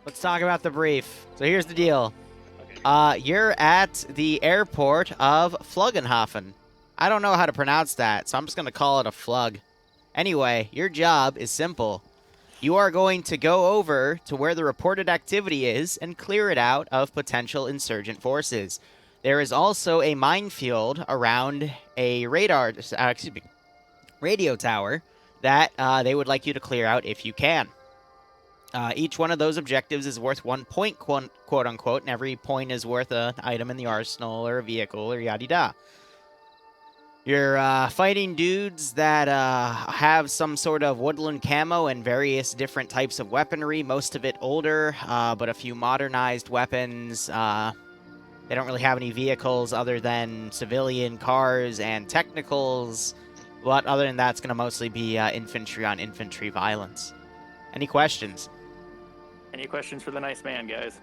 Let's talk about the brief. So here's the deal. Okay. You're at the airport of Fluggenhafen. I don't know how to pronounce that, so I'm just going to call it a flug. Anyway, your job is simple. You are going to go over to where the reported activity is and clear it out of potential insurgent forces. There is also a minefield around a radio tower that they would like you to clear out if you can. Each one of those objectives is worth 1 point, quote unquote, and every point is worth an item in the arsenal or a vehicle or yada-da. You're fighting dudes that have some sort of woodland camo and various different types of weaponry, most of it older, but a few modernized weapons. They don't really have any vehicles other than civilian cars and technicals, but other than that, it's going to mostly be infantry on infantry violence. Any questions? Any questions for the nice man, guys?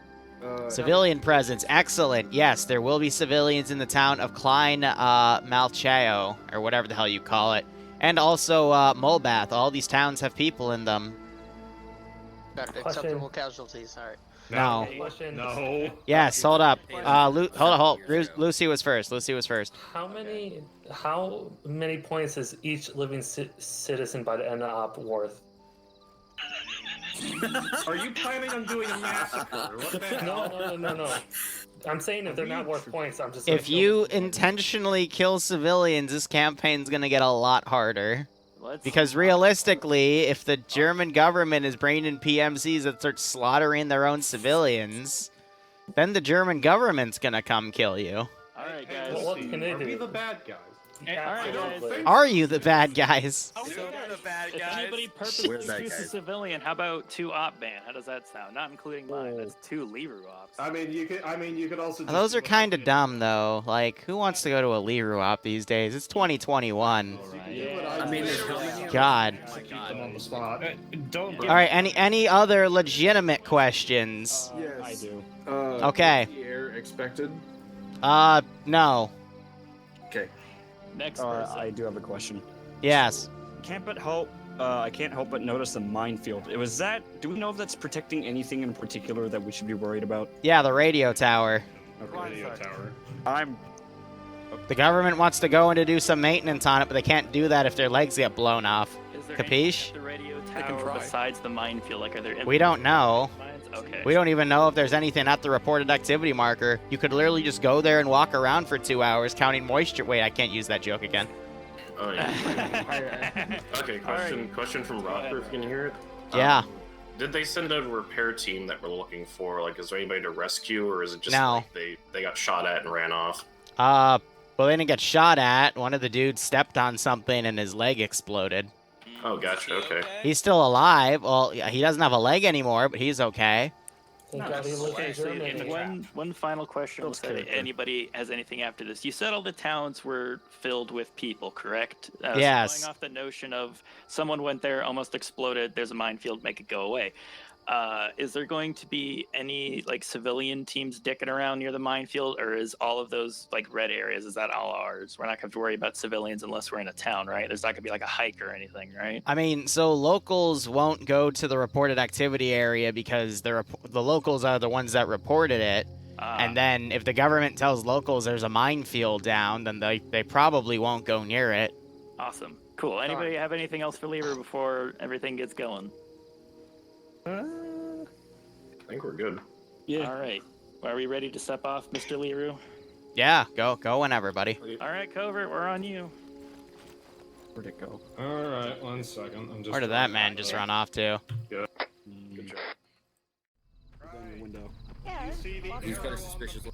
Civilian presence, excellent. Yes, there will be civilians in the town of Klein Malchao, or whatever the hell you call it. And also Molbath. All these towns have people in them. Acceptable casualties, alright. No. No. Yes, hold up. Hold on. Lucy was first. How many points is each living citizen by the end of op worth? Are you planning on doing a massacre? What the hell? No. I'm saying if they're not worth points, I'm just. If you intentionally kill civilians, this campaign's gonna get a lot harder. Because realistically, if the German government is bringing in PMCs that start slaughtering their own civilians, then the German government's gonna come kill you. Alright, guys. Well, what can they Are we do? the bad guys? Alright, guys. Are you the bad guys? Oh, so the bad If guys. anybody purposely shoots a civilian, how about 2 op ban? How does that sound? Not including mine. That's 2 Liru ops. I mean, you could also. Just Those are kind of dumb, though. Like, who wants to go to a Liru op these days? It's 2021. Yeah. I mean, it's coming. God. Keep them on the spot. Don't. All right. Any other legitimate questions? Yes. I do. Okay. The air expected. No. Okay. Next person. I do have a question. Yes. I can't help but notice the minefield. Do we know if that's protecting anything in particular that we should be worried about? Yeah, the radio tower. Radio tower. The government wants to go in to do some maintenance on it, but they can't do that if their legs get blown off. Is there Capiche? anything at the radio tower try. besides the minefield? Like, are there? We don't know. Mines? Okay. We don't even know if there's anything at the reported activity marker. You could literally just go there and walk around for 2 hours counting moisture. Wait, I can't use that joke again. Oh, yeah. Okay, question from Rockproof. Can you hear it? Yeah. Did they send a repair team that we're looking for? Like, is there anybody to rescue, or is it just No. like they got shot at and ran off? Well, they didn't get shot at. One of the dudes stepped on something and his leg exploded. Oh, gotcha. Okay. He's still alive. Well, he doesn't have a leg anymore, but he's okay. Thank God he lives in Okay, so Germany. one final question. Those If anybody has anything after this? You said all the towns were filled with people, correct? Yes. So going off the notion of someone went there, almost exploded. There's a minefield, make it go away. Is there going to be any like civilian teams dicking around near the minefield, or is all of those like red areas? Is that all ours? We're not going to have to worry about civilians unless we're in a town, right? There's not going to be like a hike or anything, right? I mean, so locals won't go to the reported activity area because the locals are the ones that reported it. And then if the government tells locals there's a minefield down, then they probably won't go near it. Awesome, cool. Anybody have anything else for Liru before everything gets going? I think we're good. Yeah. All right. Are we ready to step off, Mr. Liru? Yeah, go whenever, buddy. All right, Covert, we're on you. Where'd it go? Alright, 1 second. I'm just. Where did that man just run off to? Good job. Window. He's got a suspicious look.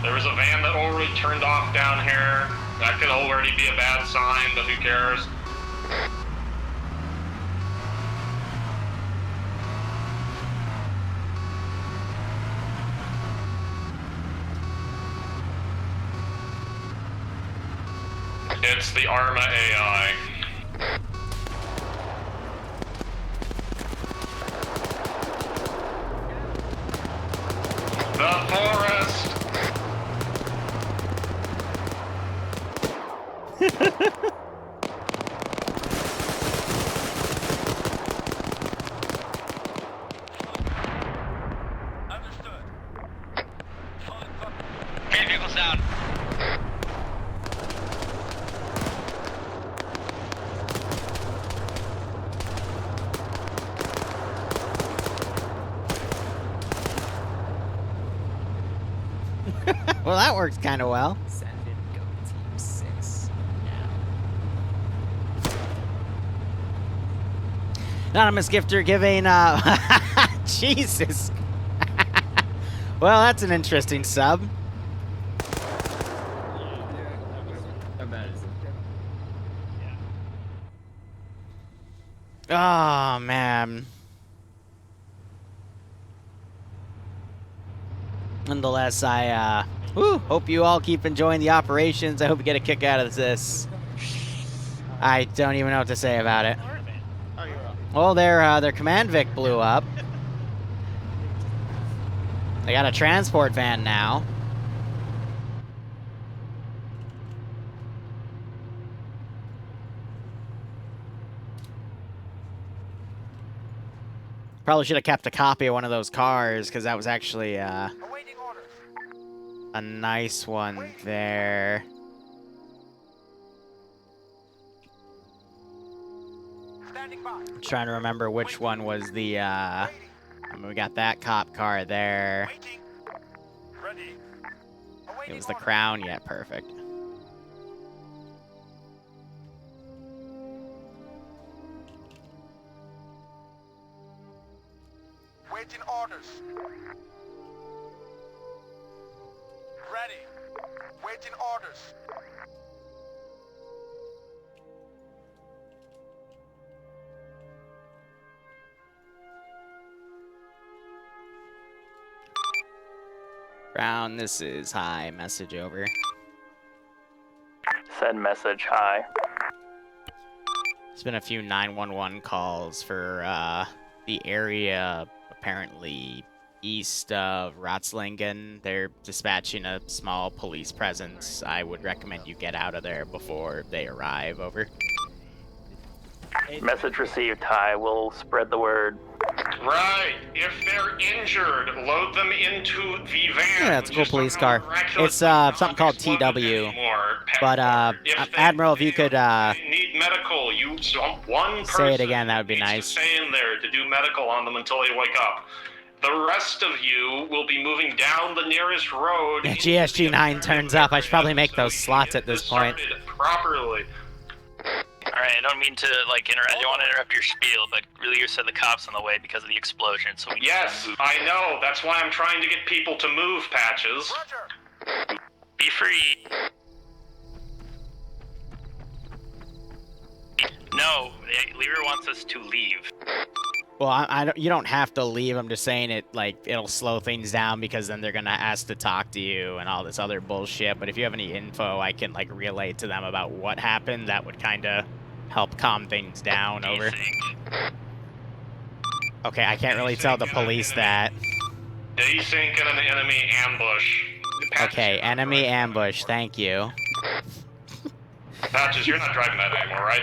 There was a van that already turned off down here. That could already be a bad sign, but who cares? It's the Arma AI. The forest! Main vehicle's down. Well, that works kind of well. Send in go team 6 now. Anonymous gifter giving, Jesus. Well, that's an interesting sub. How bad is it? Oh, man. Nonetheless, I hope you all keep enjoying the operations. I hope you get a kick out of this. I don't even know what to say about it. Well, their command Vic blew up. They got a transport van now. Probably should have kept a copy of one of those cars, because that was actually a nice one there. I'm trying to remember which one was the, I mean, we got that cop car there. It was the Crown, yeah, perfect. Waiting orders. Ready. Waiting orders. Crown, this is hi, message over. Send message, hi. There's been a few 911 calls for the area apparently east of Ratslingen. They're dispatching a small police presence. I would recommend you get out of there before they arrive, over. Message received, hi. We'll spread the word. Right. If they're injured, load them into the van. Yeah, that's a cool which is police somehow car. miraculously It's something not called exploded TW. anymore. But Admiral, if you could They need medical. You one person say it again, that would be needs nice. to stay in there to do medical on them until they wake up. The rest of you will be moving down the nearest road. Yeah, GSG-9 turns up. I should probably make those slots at this point. Properly. Alright, I don't mean to, like, I don't want to interrupt your spiel, but really you said the cops on the way because of the explosion, so we Yes, I know. That's why I'm trying to get people to move, Patches. Roger. be free. No, Liru wants us to leave. Well, I don't, you don't have to leave. I'm just saying it, like, it'll slow things down because then they're going to ask to talk to you and all this other bullshit. But if you have any info, I can, like, relay to them about what happened. That would kind of help calm things down, over. Okay, I can't really tell the police that. Desync and an enemy ambush. Patches, Okay, you're not enemy driving ambush. Thank you. that. Patches, you're not driving that anymore, right?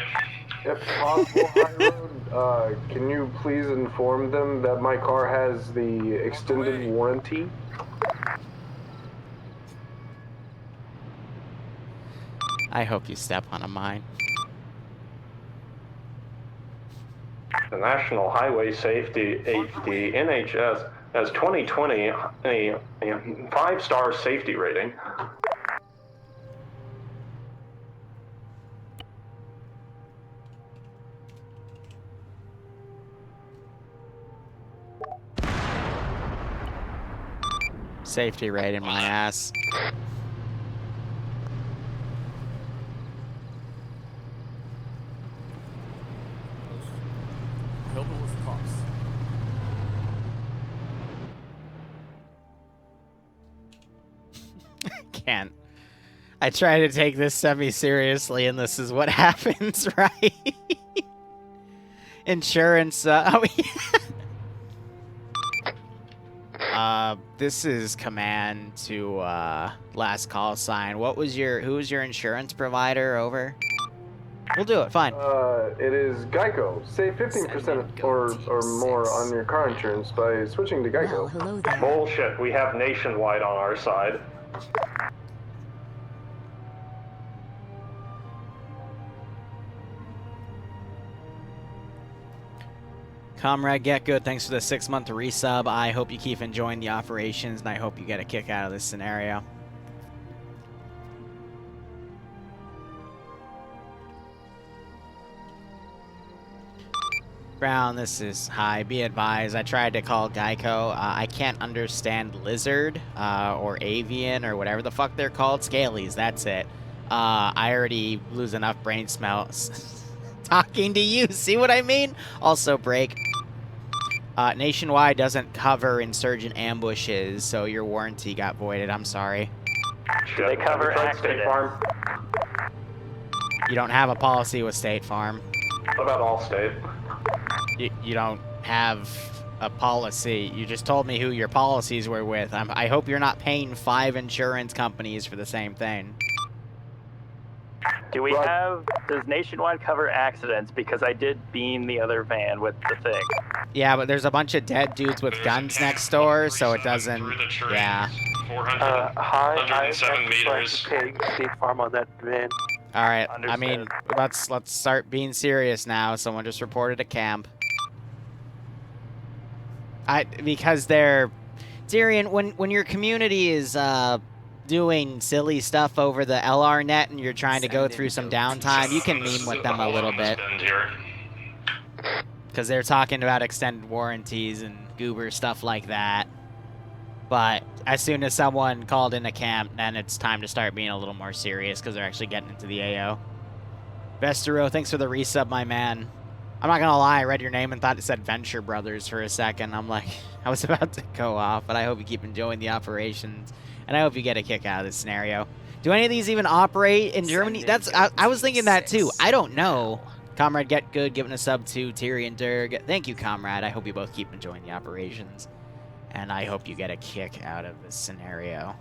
If possible, High Road, can you please inform them that my car has the extended warranty? I hope you step on a mine. The National Highway Safety, the NHS, has 2020 a 5-star safety rating. Safety rating my ass. I hope it was the cops. Can't. I try to take this semi-seriously, and this is what happens, right? Insurance, this is command to, last call sign. Who was your insurance provider, over? We'll do it, fine. It is Geico. Save 15% or more on your car insurance by switching to Geico. Well, hello there. Bullshit, we have Nationwide on our side. Comrade Get Good, thanks for the 6-month resub. I hope you keep enjoying the operations, and I hope you get a kick out of this scenario. Brown, this is hi. Be advised, I tried to call Geico. I can't understand lizard or avian or whatever the fuck they're called. Scalies, that's it. I already lose enough brain smells talking to you. See what I mean? Also, break. Nationwide doesn't cover insurgent ambushes, so your warranty got voided. I'm sorry. Do they cover State Farm? You don't have a policy with State Farm. What about Allstate? You don't have a policy. You just told me who your policies were with. I hope you're not paying 5 insurance companies for the same thing. Do we have... Does Nationwide cover accidents? Because I did beam the other van with the thing. Yeah, but there's a bunch of dead dudes with guns next door, so it doesn't... Yeah. 107 meters. State Farm on that van. Alright, I mean, let's start being serious now. Someone just reported a camp. Because they're... Tyrion, when your community is, doing silly stuff over the LR net and you're trying to go through some downtime, you can meme with them a little bit. Because they're talking about extended warranties and goober stuff like that. But as soon as someone called in a camp, then it's time to start being a little more serious because they're actually getting into the AO. Vestero, thanks for the resub, my man. I'm not gonna lie, I read your name and thought it said Venture Brothers for a second. I'm like, I was about to go off, but I hope you keep enjoying the operations. And I hope you get a kick out of this scenario. Do any of these even operate in Germany? I was thinking that too. I don't know. Comrade Get Good giving a sub to Tyrion Durg. Thank you, Comrade. I hope you both keep enjoying the operations. And I hope you get a kick out of this scenario.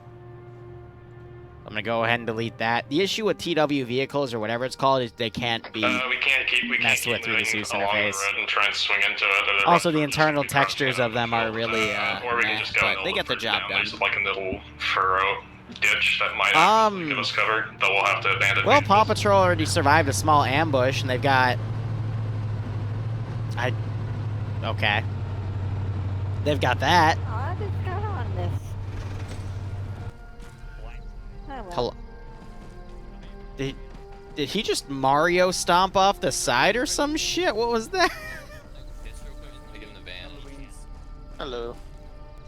I'm going to go ahead and delete that. The issue with TW vehicles or whatever it's called is they can't be messed with through the Zeus interface. Also, the internal textures of them are really but they get the job done. Like a little furrow ditch that might give us cover that we'll have to abandon. Well, Paw Patrol already survived a small ambush, and they've got... Okay. They've got that. What is going on this? Hello. Did he just Mario stomp off the side or some shit? What was that? Hello.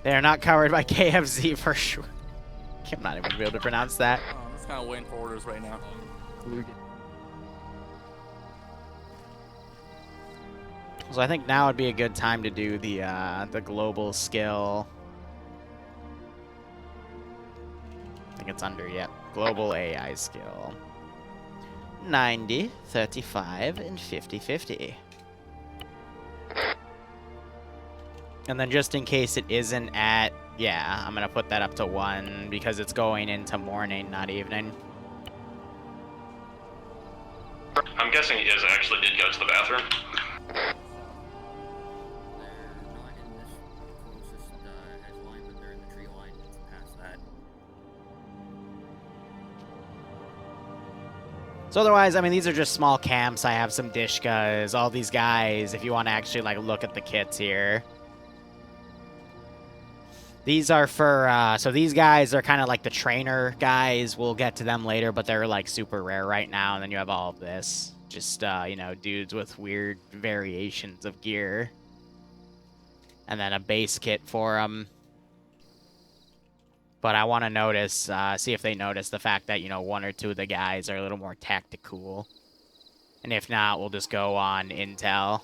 They're not covered by KFZ for sure. I'm not even gonna be able to pronounce that. I'm just kind of waiting for orders right now. So I think now would be a good time to do the global skill. I think it's under, yet. Global AI skill. 90, 35, and 50-50. And then just in case it isn't at... Yeah, I'm going to put that up to 1 because it's going into morning, not evening. I'm guessing he actually did go to the bathroom. So otherwise, I mean, these are just small camps. I have some Dishkas, all these guys, if you want to actually, like, look at the kits here. These are for, so these guys are kind of like the trainer guys. We'll get to them later, but they're, like, super rare right now. And then you have all of this. Just, you know, dudes with weird variations of gear. And then a base kit for them. But I want to notice, see if they notice the fact that, you know, 1 or 2 of the guys are a little more tactical. And if not, we'll just go on intel.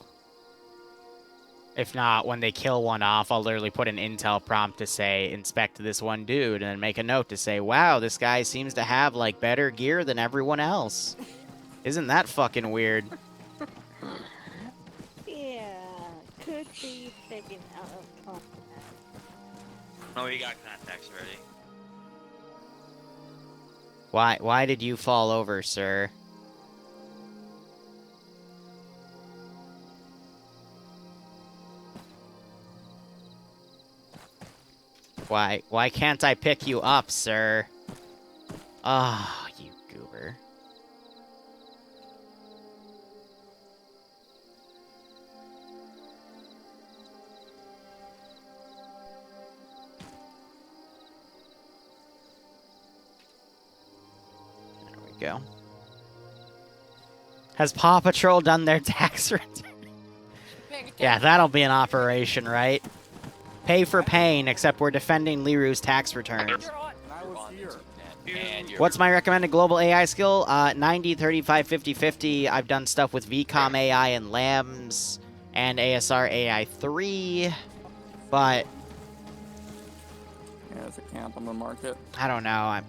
If not, when they kill one off, I'll literally put an intel prompt to say, inspect this one dude, and then make a note to say, wow, this guy seems to have, like, better gear than everyone else. Isn't that fucking weird? Yeah, could be taken out of context. Oh, we got contacts already. Why did you fall over, sir? Why can't I pick you up, sir? Ah, oh, you goober. There we go. Has Paw Patrol done their tax return? Yeah, that'll be an operation, right? Pay for pain, except we're defending Liru's tax returns. What's my recommended global AI skill? 90, 35, 50, 50. I've done stuff with VCOM AI and LAMS and ASR AI 3, but... Yeah, there's a camp on the market. I don't know. I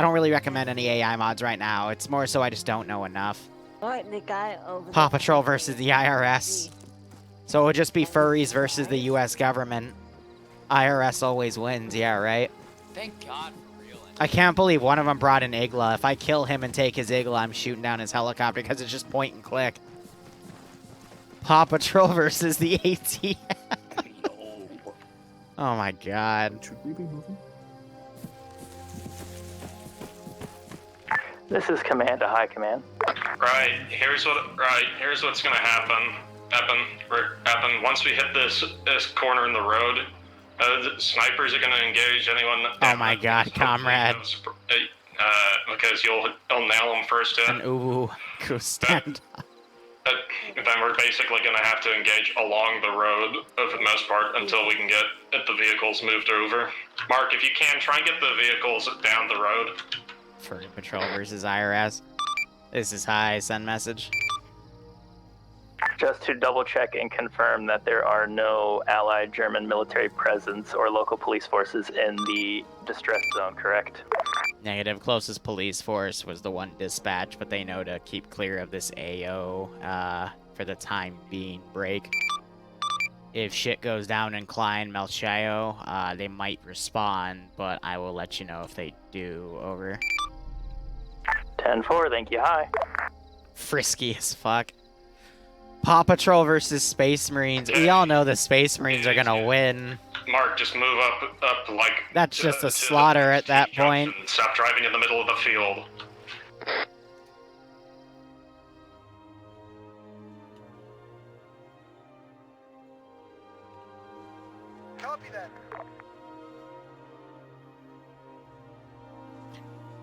don't really recommend any AI mods right now. It's more so I just don't know enough. Alright, the guy over Paw Patrol versus the IRS. So it would just be furries versus the US government. IRS always wins, yeah, right? Thank God for real. I can't believe one of them brought an Igla. If I kill him and take his Igla, I'm shooting down his helicopter because it's just point and click. Paw Patrol versus the ATF. Oh my God. Should we be moving? This is command to high command. Right, here's what's gonna happen. Once we hit this corner in the road, the snipers are gonna engage anyone. Oh my God, comrade. Because you'll nail them first in. And ooh, go stand up. Then we're basically gonna have to engage along the road for the most part until we can get the vehicles moved over. Mark, if you can, try and get the vehicles down the road. Furry Patrol versus IRS. This is high, send message. Just to double check and confirm that there are no allied German military presence or local police forces in the distress zone, correct? Negative. Closest police force was the one dispatch, but they know to keep clear of this AO for the time being break. If shit goes down in Klein, Melchayo, they might respond, but I will let you know if they do. Over. 10-4, thank you, high. Frisky as fuck. Paw Patrol versus Space Marines. We all know the Space Marines are gonna win. Mark, just move up like... That's just a slaughter at that point. Stop driving in the middle of the field. Copy that.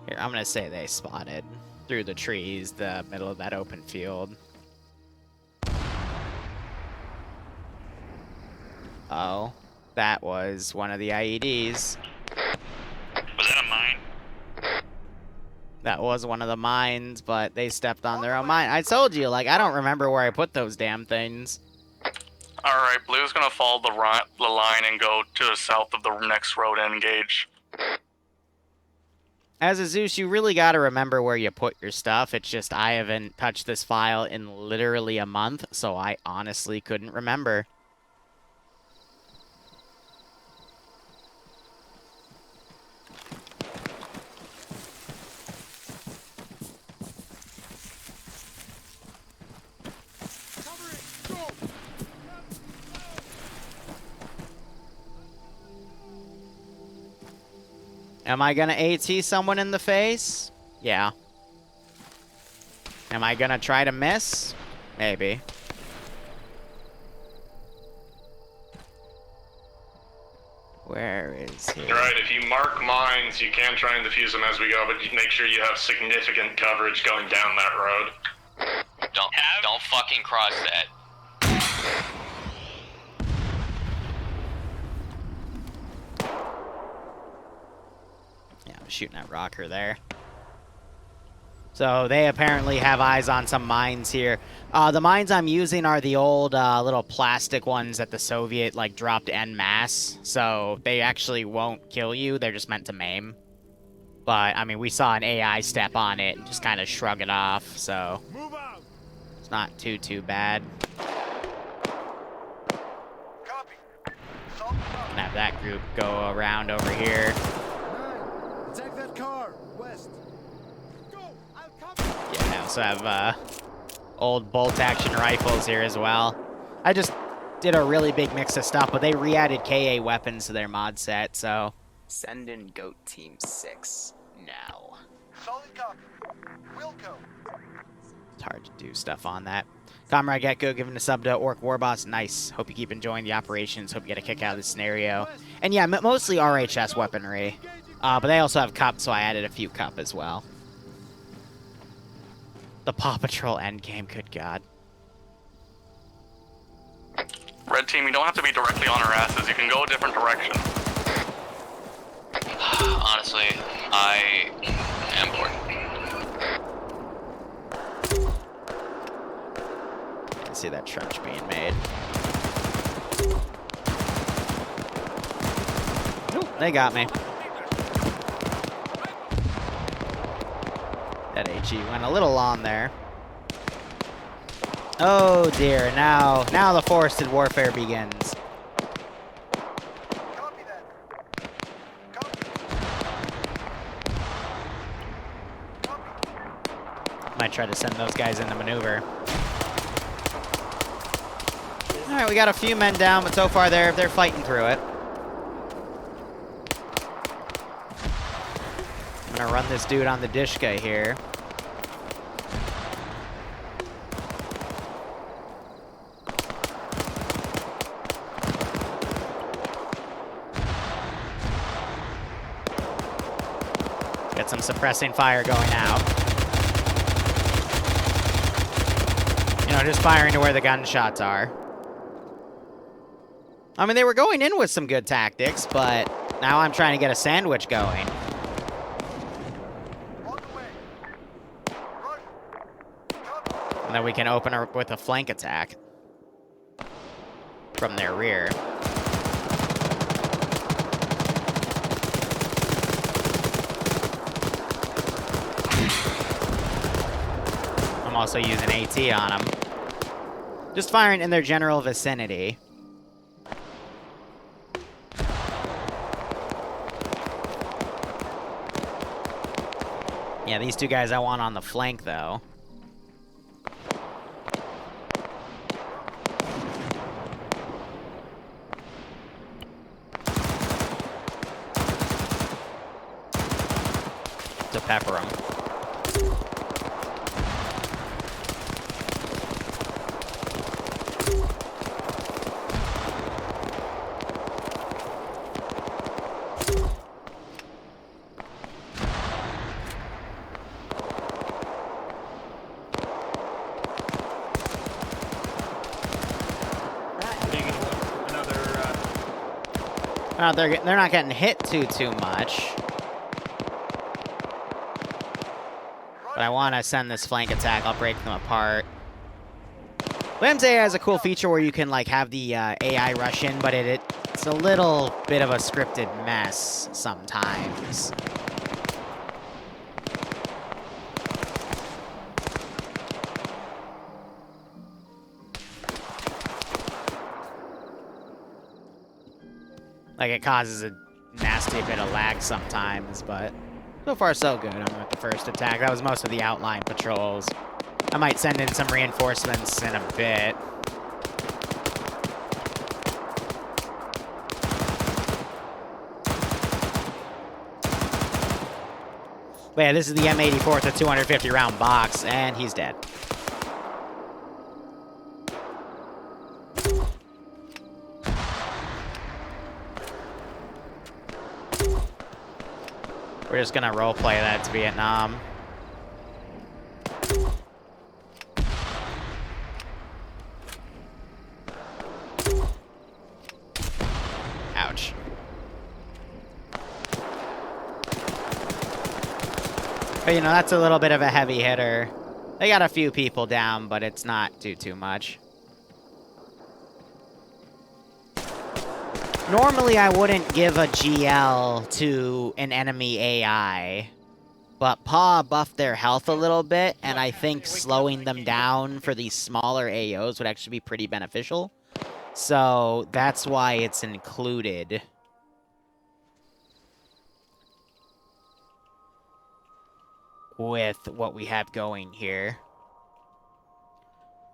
Here, I'm gonna say they spotted through the trees, the middle of that open field. Oh, that was one of the IEDs. Was that a mine? That was one of the mines, but they stepped on their own mine. I told you, like, I don't remember where I put those damn things. Alright, Blue's gonna follow the line and go to the south of the next road and engage. As a Zeus, you really gotta remember where you put your stuff. It's just I haven't touched this file in literally a month, so I honestly couldn't remember. Am I gonna AT someone in the face? Yeah. Am I gonna try to miss? Maybe. Where is he? Right, if you mark mines, you can try and defuse them as we go, but you make sure you have significant coverage going down that road. Don't fucking cross that. Yeah, I'm shooting at Rocker there. So they apparently have eyes on some mines here. The mines I'm using are the old little plastic ones that the Soviet like dropped en masse. So they actually won't kill you. They're just meant to maim. But I mean, we saw an AI step on it and just kind of shrug it off. So it's not too bad. Gonna have that group go around over here. Attack that car, west. Yeah, I also have old bolt-action rifles here as well. I just did a really big mix of stuff, but they re-added KA weapons to their mod set, so... Send in Goat Team 6 now. Solid copy. We'll go. It's hard to do stuff on that. Comrade Gecko giving a sub to Orc Warboss. Nice. Hope you keep enjoying the operations. Hope you get a kick out of this scenario. And yeah, mostly RHS weaponry. But they also have Cup, so I added a few Cup as well. The Paw Patrol endgame, good God. Red team, you don't have to be directly on our asses. You can go a different direction. Honestly, I am bored. I see that trench being made. Nope, they got me. That HE went a little on there. Oh dear, now the forested warfare begins. Might try to send those guys into maneuver. Alright, we got a few men down, but so far they're fighting through it. I'm gonna run this dude on the Dishka here. Get some suppressing fire going out. You know, just firing to where the gunshots are. I mean, they were going in with some good tactics, but now I'm trying to get a sandwich going. And then we can open her with a flank attack from their rear. I'm also using AT on them. Just firing in their general vicinity. Yeah, these two guys I want on the flank, though. To pepper them. They're not getting hit too much. But I want to send this flank attack. I'll break them apart. Lamb's AI has a cool feature where you can like have the AI rush in, but it's a little bit of a scripted mess sometimes. Like, it causes a nasty bit of lag sometimes, but so far so good. I'm with the first attack. That was most of the outline patrols. I might send in some reinforcements in a bit. But yeah, this is the M84 with a 250 round box, and he's dead. We're just gonna roleplay that it's Vietnam. Ouch. But, you know, that's a little bit of a heavy hitter. They got a few people down, but it's not too much. Normally, I wouldn't give a GL to an enemy AI, but Paw buffed their health a little bit, and I think slowing them down for these smaller AOs would actually be pretty beneficial. So that's why it's included. With what we have going here.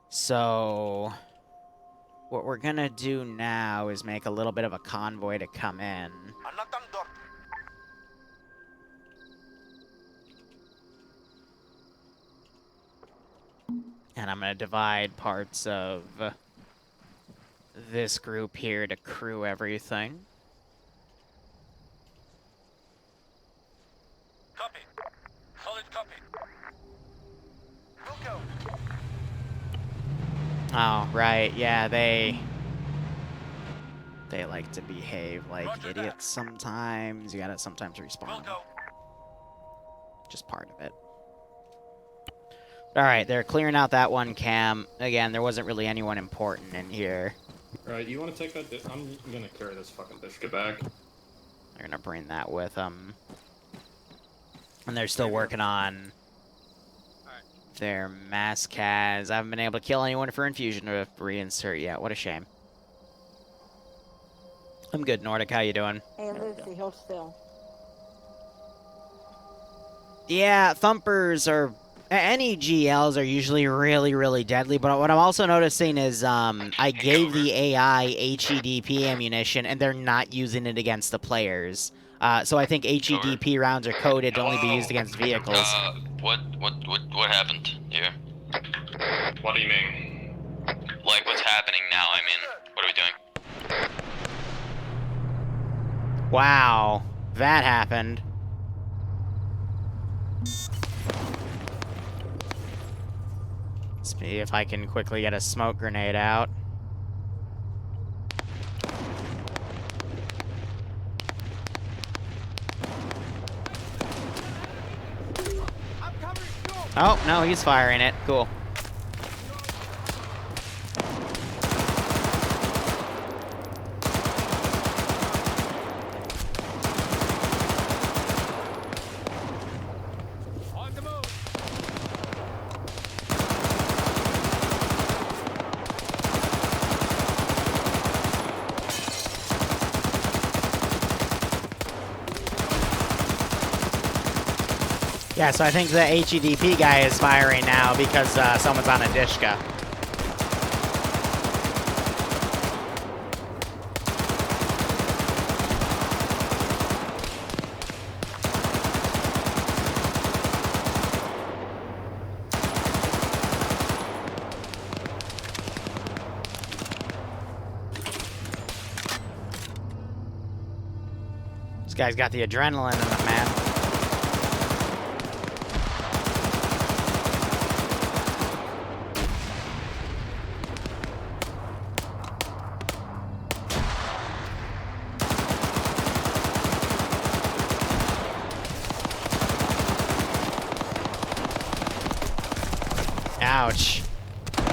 So what we're gonna do now is make a little bit of a convoy to come in. And I'm gonna divide parts of this group here to crew everything. Copy. Solid copy. We'll go. Oh, right, yeah, they like to behave like idiots sometimes. You gotta sometimes respawn. Just part of it. Alright, they're clearing out that one camp. Again, there wasn't really anyone important in here. Alright, you want to take that? I'm gonna carry this fucking biscuit back. They're gonna bring that with them. And they're still working on their mass cas. I haven't been able to kill anyone for infusion to reinsert yet. What a shame. I'm good, Nordic. How you doing? Hey, Lucy, hold still. Yeah, thumpers are... Any GLs are usually really deadly, but what I'm also noticing is I gave the AI HEDP ammunition, and they're not using it against the players. So I think HEDP rounds are coded to only be used against vehicles. What happened here? What do you mean? Like, what's happening now? I mean, what are we doing? Wow, that happened. See if I can quickly get a smoke grenade out. Oh, no, he's firing it. Cool. Yeah, so I think the HEDP guy is firing now because someone's on a Dishka. This guy's got the adrenaline in him, man. Ouch.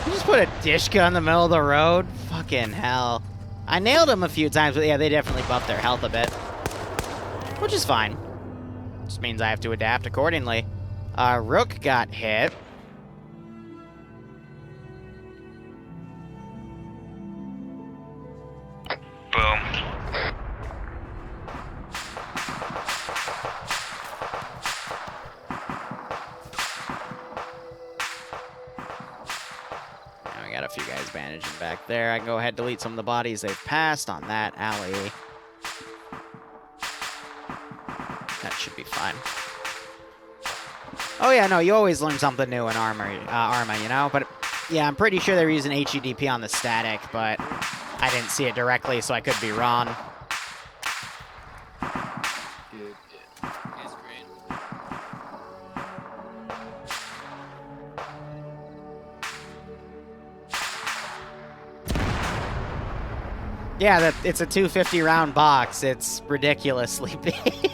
You just put a Dishka in the middle of the road? Fucking hell. I nailed him a few times, but yeah, they definitely buffed their health a bit. Which is fine. Just means I have to adapt accordingly. Rook got hit. Boom. Now we got a few guys bandaging back there. I can go ahead and delete some of the bodies they've passed on that alley. That should be fine. Oh yeah, no, you always learn something new in Arma, you know? But yeah, I'm pretty sure they're using HEDP on the static, but I didn't see it directly, so I could be wrong. Yeah, it's a 250 round box. It's ridiculously big.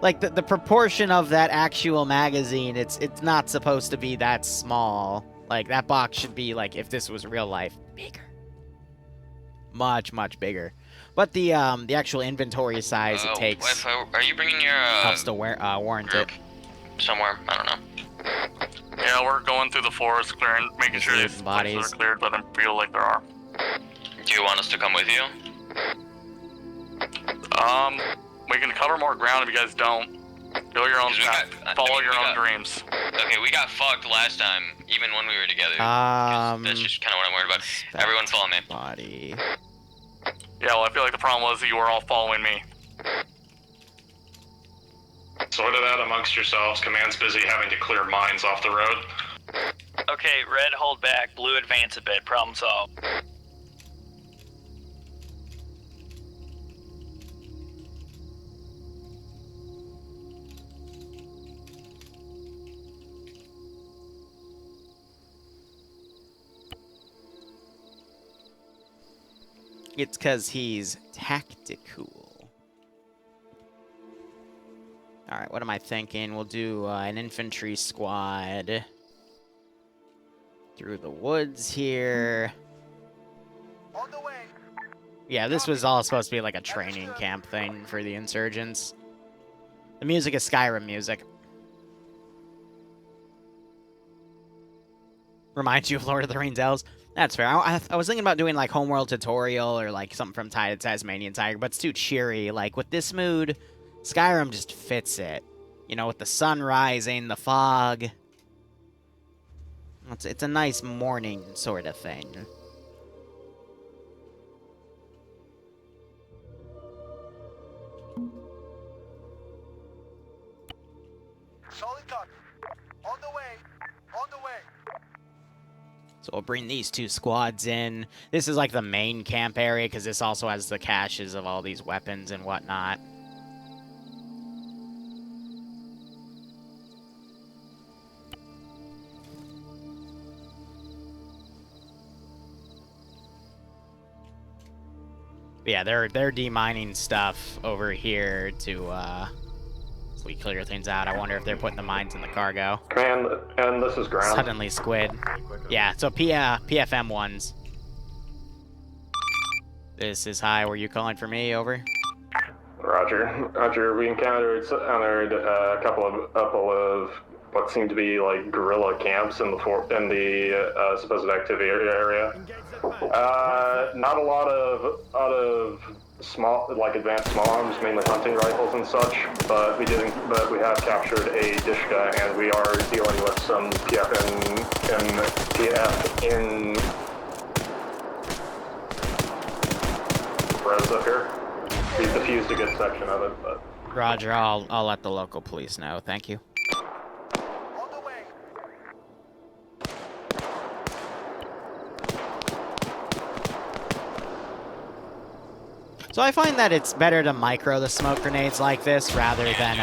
like the proportion of that actual magazine, it's not supposed to be that small. Like that box should be like, if this was real life, bigger. Much bigger. But the actual inventory size it takes Are you bringing your helps to warrant group it. somewhere? I don't know. Yeah, we're going through the forest, clearing, making Just sure looting these bodies. places are cleared, but I feel like there are. Do you want us to come with you? We can cover more ground if you guys don't. Go your own path. Follow your own dreams. Okay, we got fucked last time, even when we were together. That's just kind of what I'm worried about. Everyone follow me. Body. Yeah, well, I feel like the problem was that you were all following me. Sort it out amongst yourselves. Command's busy having to clear mines off the road. Okay, red hold back, blue advance a bit, problem solved. It's because he's tactical. Alright, what am I thinking? We'll do an infantry squad through the woods here. On the way. Yeah, this was all supposed to be like a training camp thing for the Insurgents. The music is Skyrim music. Reminds you of Lord of the Rings elves? That's fair. I was thinking about doing like Homeworld Tutorial or like something from Tasmanian Tiger, but it's too cheery. Like with this mood, Skyrim just fits it. You know, with the sun rising, the fog. It's a nice morning sort of thing. Solid copy. On the way. On the way. So we'll bring these two squads in. This is like the main camp area because this also has the caches of all these weapons and whatnot. But yeah, they're demining stuff over here to so we clear things out. I wonder if they're putting the mines in the cargo. Command, and this is ground. Suddenly squid. Yeah, so PFM ones. This is high. Were you calling for me? Over. Roger. Roger. We encountered a couple of what seemed to be like guerrilla camps in the supposed activity area. Not a lot of small, like advanced small arms, mainly hunting rifles and such. But we have captured a Dishka, and we are dealing with some PF in roads up here. We defused a good section of it, but. Roger. I'll let the local police know. Thank you. So I find that it's better to micro the smoke grenades like this rather than,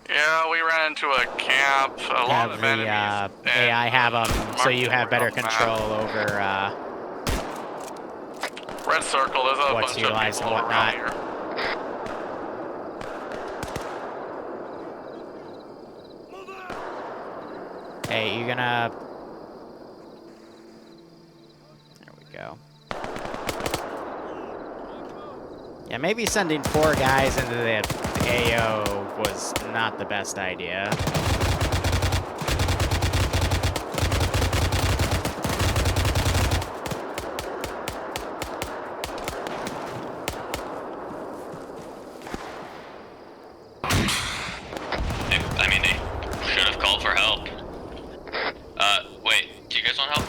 Yeah, we ran into a camp. A lot of enemies. AI have them so you have better control over, Red circle, there's a what's bunch of utilized and people whatnot. around here. Hey, you gonna... There we go. Yeah, maybe sending 4 guys into the AO was not the best idea. I mean, they should have called for help. Wait, do you guys want help?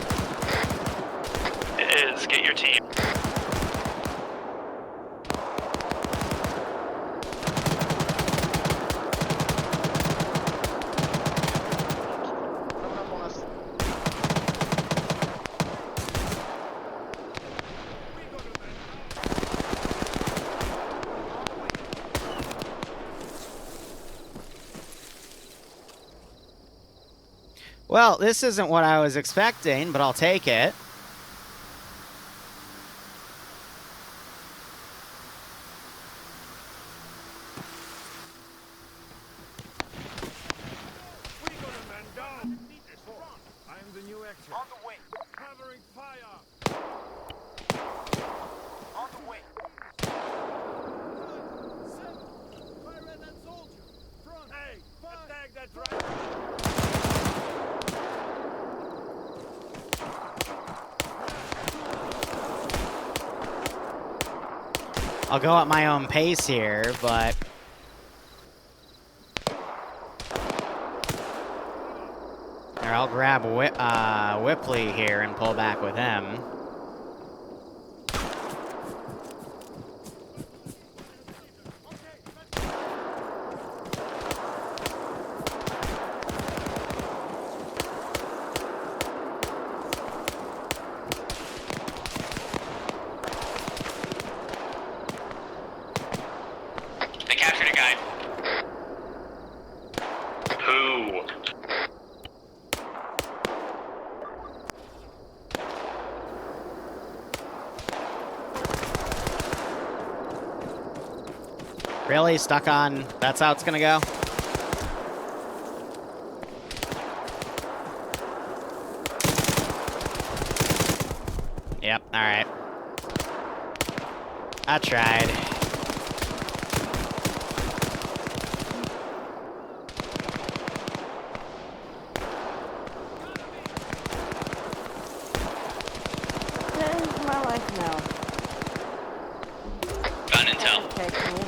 It is, get your team. Well, this isn't what I was expecting, but I'll take it. I'll go at my own pace here, but... Here, I'll grab Whipley here and pull back with him. They captured a guy. Who? Really? Stuck on... That's how it's gonna go? Yep, alright. I tried. This is my life now. Gun intel. Take me.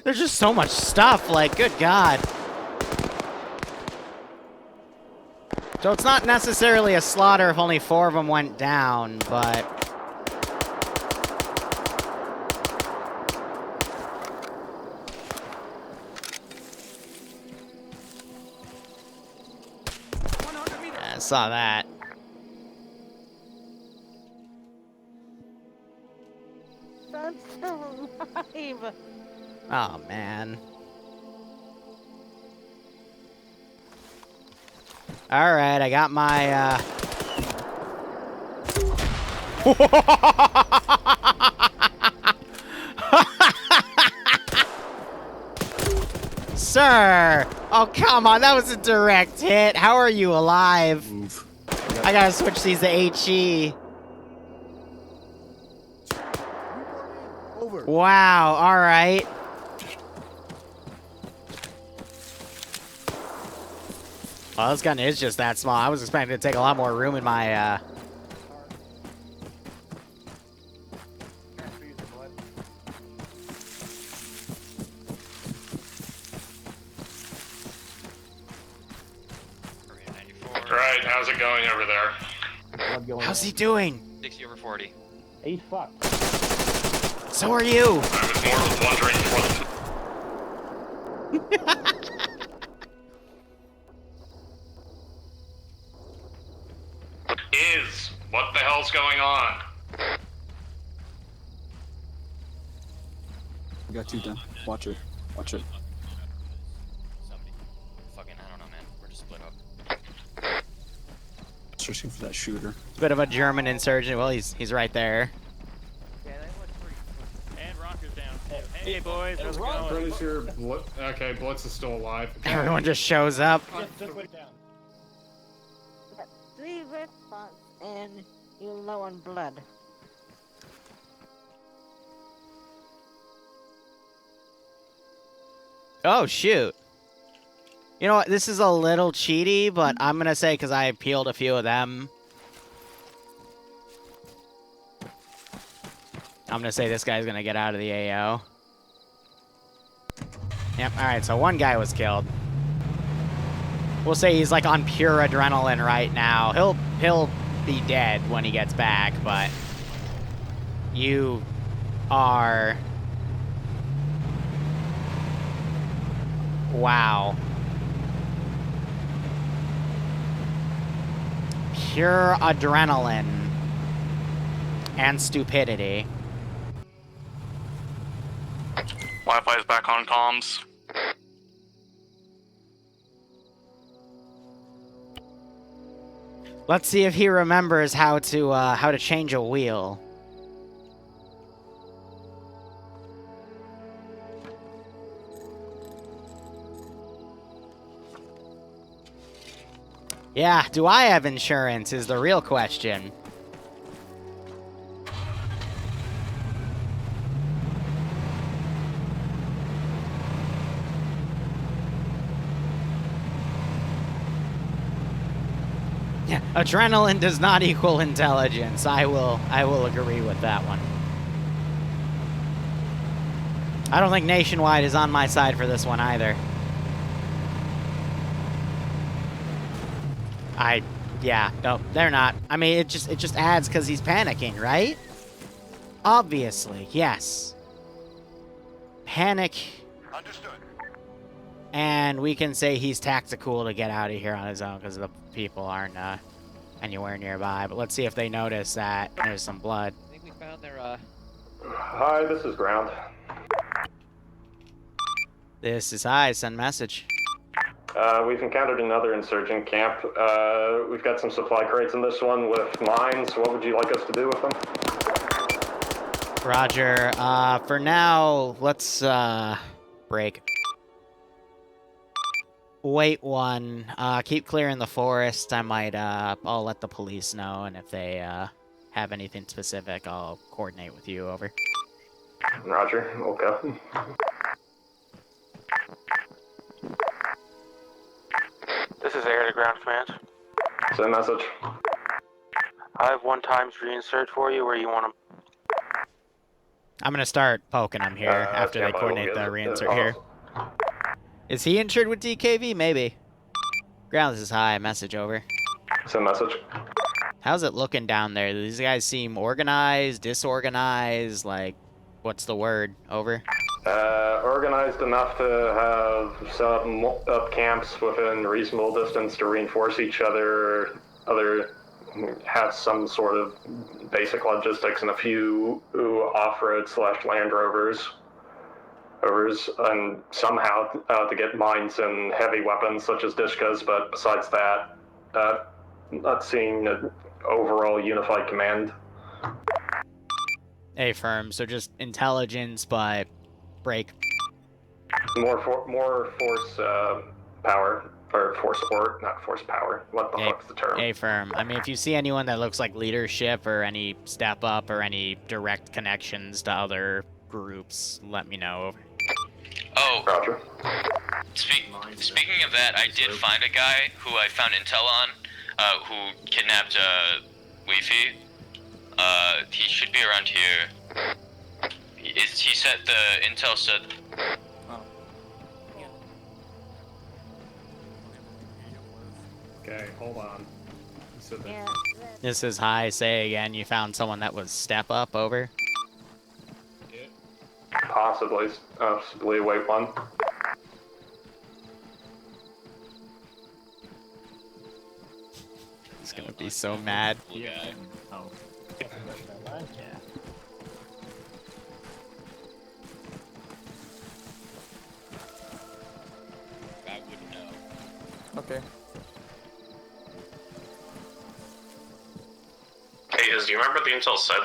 There's just so much stuff, like, good God. So it's not necessarily a slaughter if only 4 of them went down, but... Yeah, I saw that. I'm still alive. Oh, man. Alright, I got my, Sir! Oh, come on, that was a direct hit. How are you alive? Move. I gotta switch these to HE. Over. Wow, alright. Well, this gun is just that small. I was expecting it to take a lot more room in my, Right, how's it going over there? How's he doing? 60 over 40. He's fucked. So are you. I was more wondering what the hell's going on? I got 2 down. Watch it. Watch it. Somebody. Fucking, I don't know, man. We're just split up. Searching for that shooter. Bit of a German insurgent. Well, he's right there. And Rocker's down. Hey boys, how's it Pretty going? sure okay, Blitz is still alive. Everyone just shows up. Just went down. Got 3 red spots and you're low on blood. Oh, shoot. You know what? This is a little cheaty, but I'm going to say because I peeled a few of them. I'm going to say this guy's going to get out of the AO. Yep, alright, so 1 guy was killed. We'll say he's like on pure adrenaline right now. He'll be dead when he gets back, but you are... Wow. Pure adrenaline and stupidity. Wi-Fi is back on comms. Let's see if he remembers how to change a wheel. Yeah, do I have insurance is the real question. Adrenaline does not equal intelligence. I will agree with that one. I don't think Nationwide is on my side for this one either. Yeah, no, they're not. I mean, it just adds because he's panicking, right? Obviously, yes. Panic. Understood. And we can say he's tactical to get out of here on his own because the people aren't anywhere nearby. But let's see if they notice that there's some blood. I think we found their, Hi, this is Ground. This is High. Send message. We've encountered another insurgent camp. We've got some supply crates in this one with mines. What would you like us to do with them? Roger. For now, let's break. Wait one. Keep clearing the forest. I might I'll let the police know, and if they have anything specific, I'll coordinate with you. Over. Roger. Okay. This is Air to Ground Command. Send message. I have 1 times reinsert for you where you want them. I'm gonna start poking him here after they coordinate the reinsert here. Is he insured with DKV? Maybe. Ground, this is High. Message over. Send message. How's it looking down there? Do these guys seem organized, disorganized? Like, what's the word? Over. Organized enough to have set up camps within reasonable distance to reinforce each other. Have some sort of basic logistics, and a few off-road / Land Rovers, and somehow to get mines and heavy weapons such as Dishkas. But besides that, not seeing an overall unified command. Affirm. So just intelligence, but break. More force power. Or force not force power. What the fuck's the term? Affirm. I mean, if you see anyone that looks like leadership or any step up or any direct connections to other groups, let me know. Oh, Roger. Speaking of that, I did find a guy who I found intel on, who kidnapped Weefy. He should be around here. He said the intel said. Okay, hold on. This is High. Say again. You found someone that was step up. Over. Possibly wait one. He's gonna be so mad. Oh. I wouldn't know. Okay. Hey, do you remember what the intel said?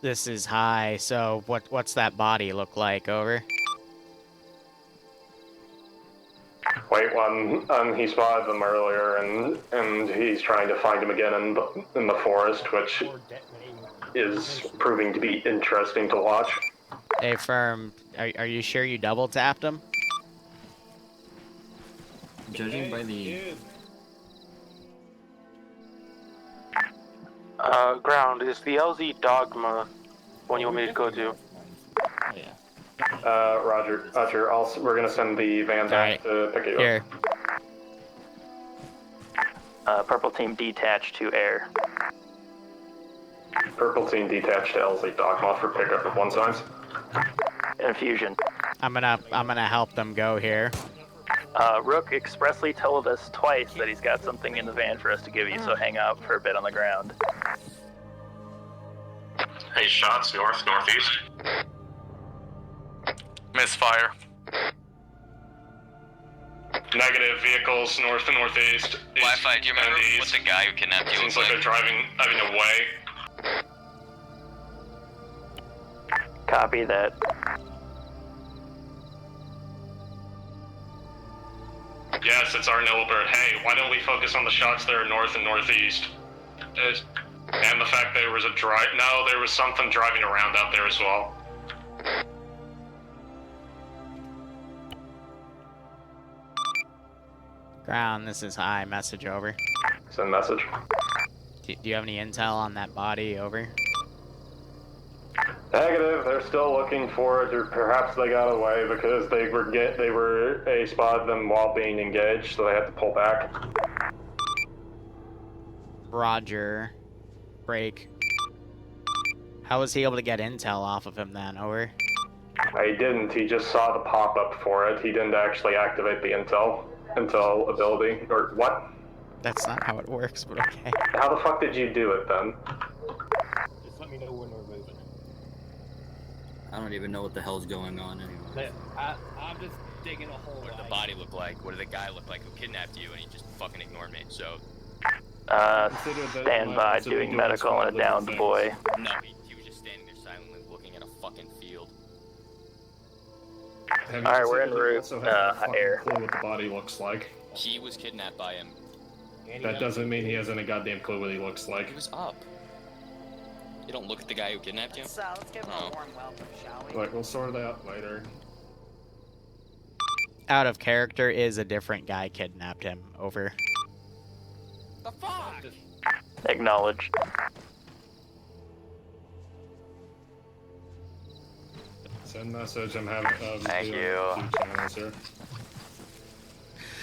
This is High. So what's that body look like? Over. Wait one. He spotted them earlier, and he's trying to find him again in the forest, which is proving to be interesting to watch. Affirm. Are you sure you double tapped him? Judging by the Ground, is the LZ Dogma one you want me to go to? Roger. We're gonna send the van back to pick you Here. up. Purple team detached to air. Purple team detached to LZ Dogma for pickup at 1 times. Infusion. I'm gonna help them go here. Rook expressly told us twice that he's got something in the van for us to give you, so hang out for a bit on the ground. Hey, shots northeast. Misfire. Negative vehicles north and northeast. Wi-Fi, do you remember what the guy who kidnapped you Seems was like they're driving away. Copy that. Yes, it's our Nilbert. Hey, why don't we focus on the shots that are north and northeast? And the fact there was there was something driving around out there as well. Ground, this is high. Message over. Send message. Do you have any intel on that body? Over. Negative. They're still looking for it. Or perhaps they got away because they spotted them while being engaged, so they had to pull back. Roger. Break. How was he able to get intel off of him then? Over. He didn't. He just saw the pop-up for it. He didn't actually activate the intel ability. Or what? That's not how it works, but okay. How the fuck did you do it then? Just let me know when we're moving. I don't even know what the hell's going on anymore. I'm just digging a hole. What did the body look like? What did the guy look like who kidnapped you and he just fucking ignored me? So. Stand by doing medical on a downed boy. No, he was just standing there silently looking at a fucking field. Alright, we're en route. Also have a air. clue what the body looks like. He was kidnapped by him. That doesn't mean he hasn't a goddamn clue what he looks like. He was up. You don't look at the guy who kidnapped you? Let's give him a warm welcome, shall we? Look, we'll sort that out later. Out of character is a different guy kidnapped him. Over. The fuck? Acknowledged. Send message. I'm having. Thank you. Channels here.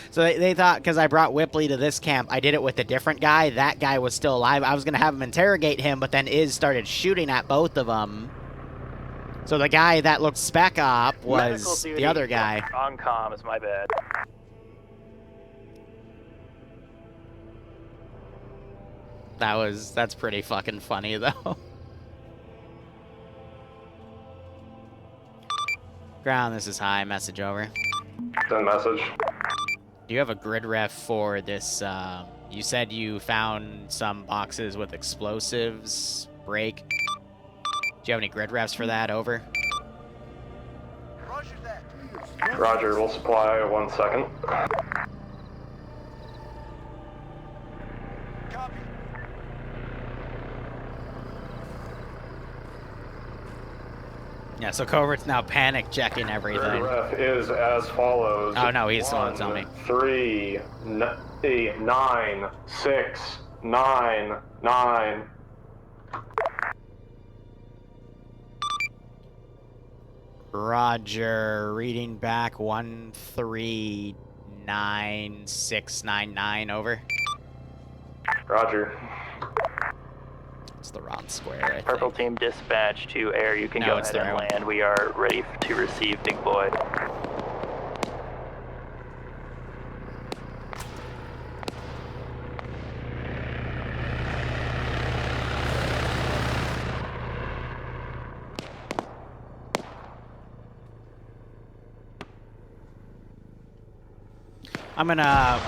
So they thought, because I brought Whipley to this camp, I did it with a different guy. That guy was still alive. I was going to have him interrogate him, but then Iz started shooting at both of them. So the guy that looked spec op was the other guy. On comms, my bad. That's pretty fucking funny, though. Ground, this is high. Message over. Send message. Do you have a grid ref for this? You said you found some boxes with explosives. Break. Do you have any grid refs for that? Over. Roger that. Roger, we'll supply 1 second. Copy. Yeah, so Covert's now panic checking everything. Ref is as follows. Oh no, he's the one tell me. 3, 9, 6, 9, 9. Roger, reading back 139699. Over. Roger. It's the wrong square, I think. Purple team dispatch to air. You can No, go it's ahead and the right land. We are ready to receive Big Boy. I'm gonna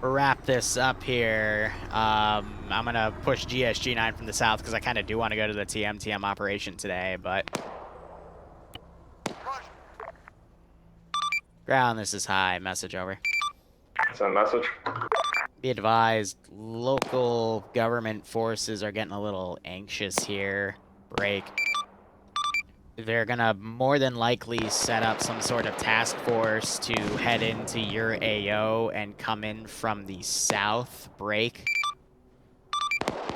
wrap this up here. I'm gonna push GSG-9 from the south because I kind of do want to go to the TM operation today, but... Ground, this is high. Message over. Send message. Be advised, local government forces are getting a little anxious here. Break. They're gonna more than likely set up some sort of task force to head into your AO and come in from the south. Break.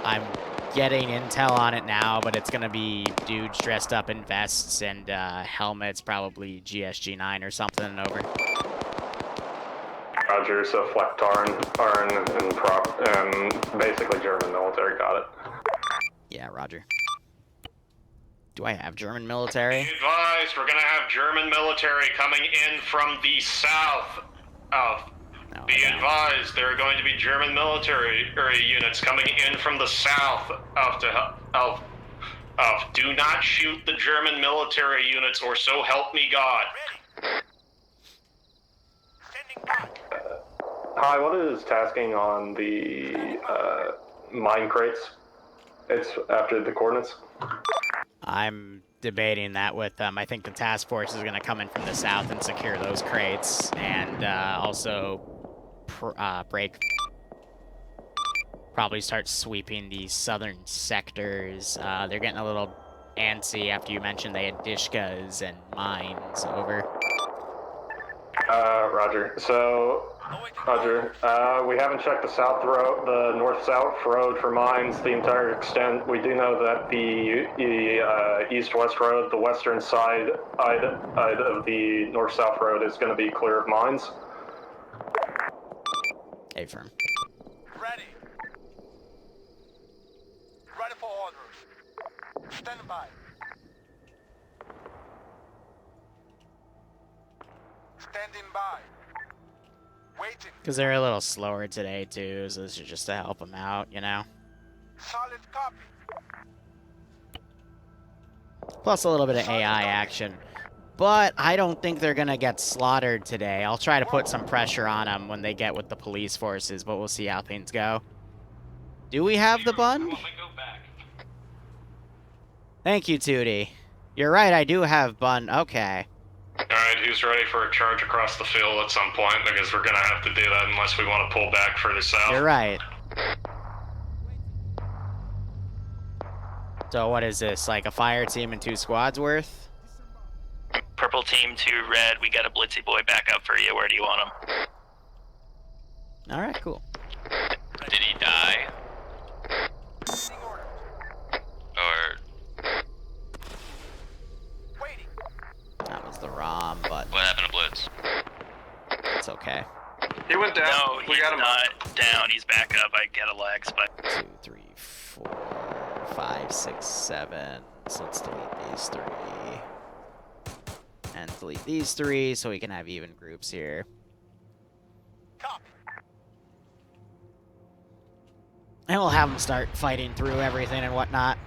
I'm getting intel on it now, but it's gonna be dudes dressed up in vests and helmets, probably GSG-9 or something. Over. Roger, so Flectar and basically German military got it. Yeah, Roger. Do I have German military? Be advised, we're gonna have German military coming in from the south. Be advised, there are going to be German military units coming in from the south do not shoot the German military units, or so help me God. Hi, what is tasking on the mine crates? It's after the coordinates. I'm debating that with I think the task force is going to come in from the south and secure those crates, and also break. Probably start sweeping the southern sectors. They're getting a little antsy after you mentioned they had Dishkas and mines. Over. Roger. So, Roger. We haven't checked the south road, the north-south road for mines the entire extent. We do know that the east-west road, the western side of the north-south road, is going to be clear of mines. Affirm. Ready. Ready for orders. Stand by. Standing by. Waiting. Because they're a little slower today, too, so this is just to help them out, you know? Solid copy. Plus a little bit of AI action. But I don't think they're going to get slaughtered today. I'll try to put some pressure on them when they get with the police forces, but we'll see how things go. Do we have the bun? Thank you, Tootie. You're right, I do have bun. Okay. Alright, who's ready for a charge across the field at some point? Because we're gonna have to do that unless we want to pull back further south. You're right. So what is this, like a fire team and 2 squads worth? Purple team to red, we got a Blitzy boy back up for you. Where do you want him? Alright, cool. Did he die? Or... That was the ROM, but... What happened to Blitz? It's okay. He went down. No, he's not down. He's back up. I get a lag spike. 2, 3, 4, 5, 6, 7. So let's delete these 3. And delete these 3 so we can have even groups here. And we'll have them start fighting through everything and whatnot.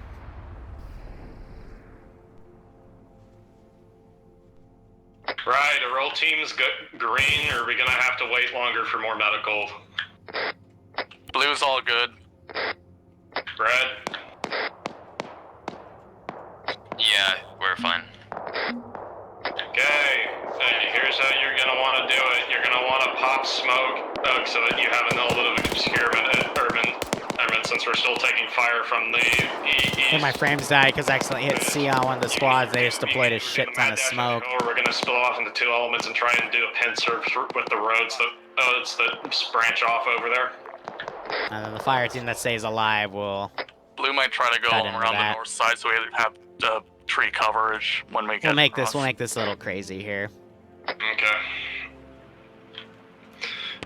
Right, are all teams green, or are we gonna have to wait longer for more medical? Blue's all good. Red? Yeah, we're fine. Okay, here's how you're gonna want to do it. You're gonna want to pop smoke so that you have a little bit of obscurement urban, since we're still taking fire from the east. And my frames died because I accidentally hit C on one of the squads. They just deployed a shit ton of smoke. We're gonna spill off into 2 elements and try and do a pin serve with the roads that branch off over there. And then the fire team that stays alive will... Blue might try to go cut into around that. the north side so we have tree coverage when we get We'll make across. this a little crazy here. Okay.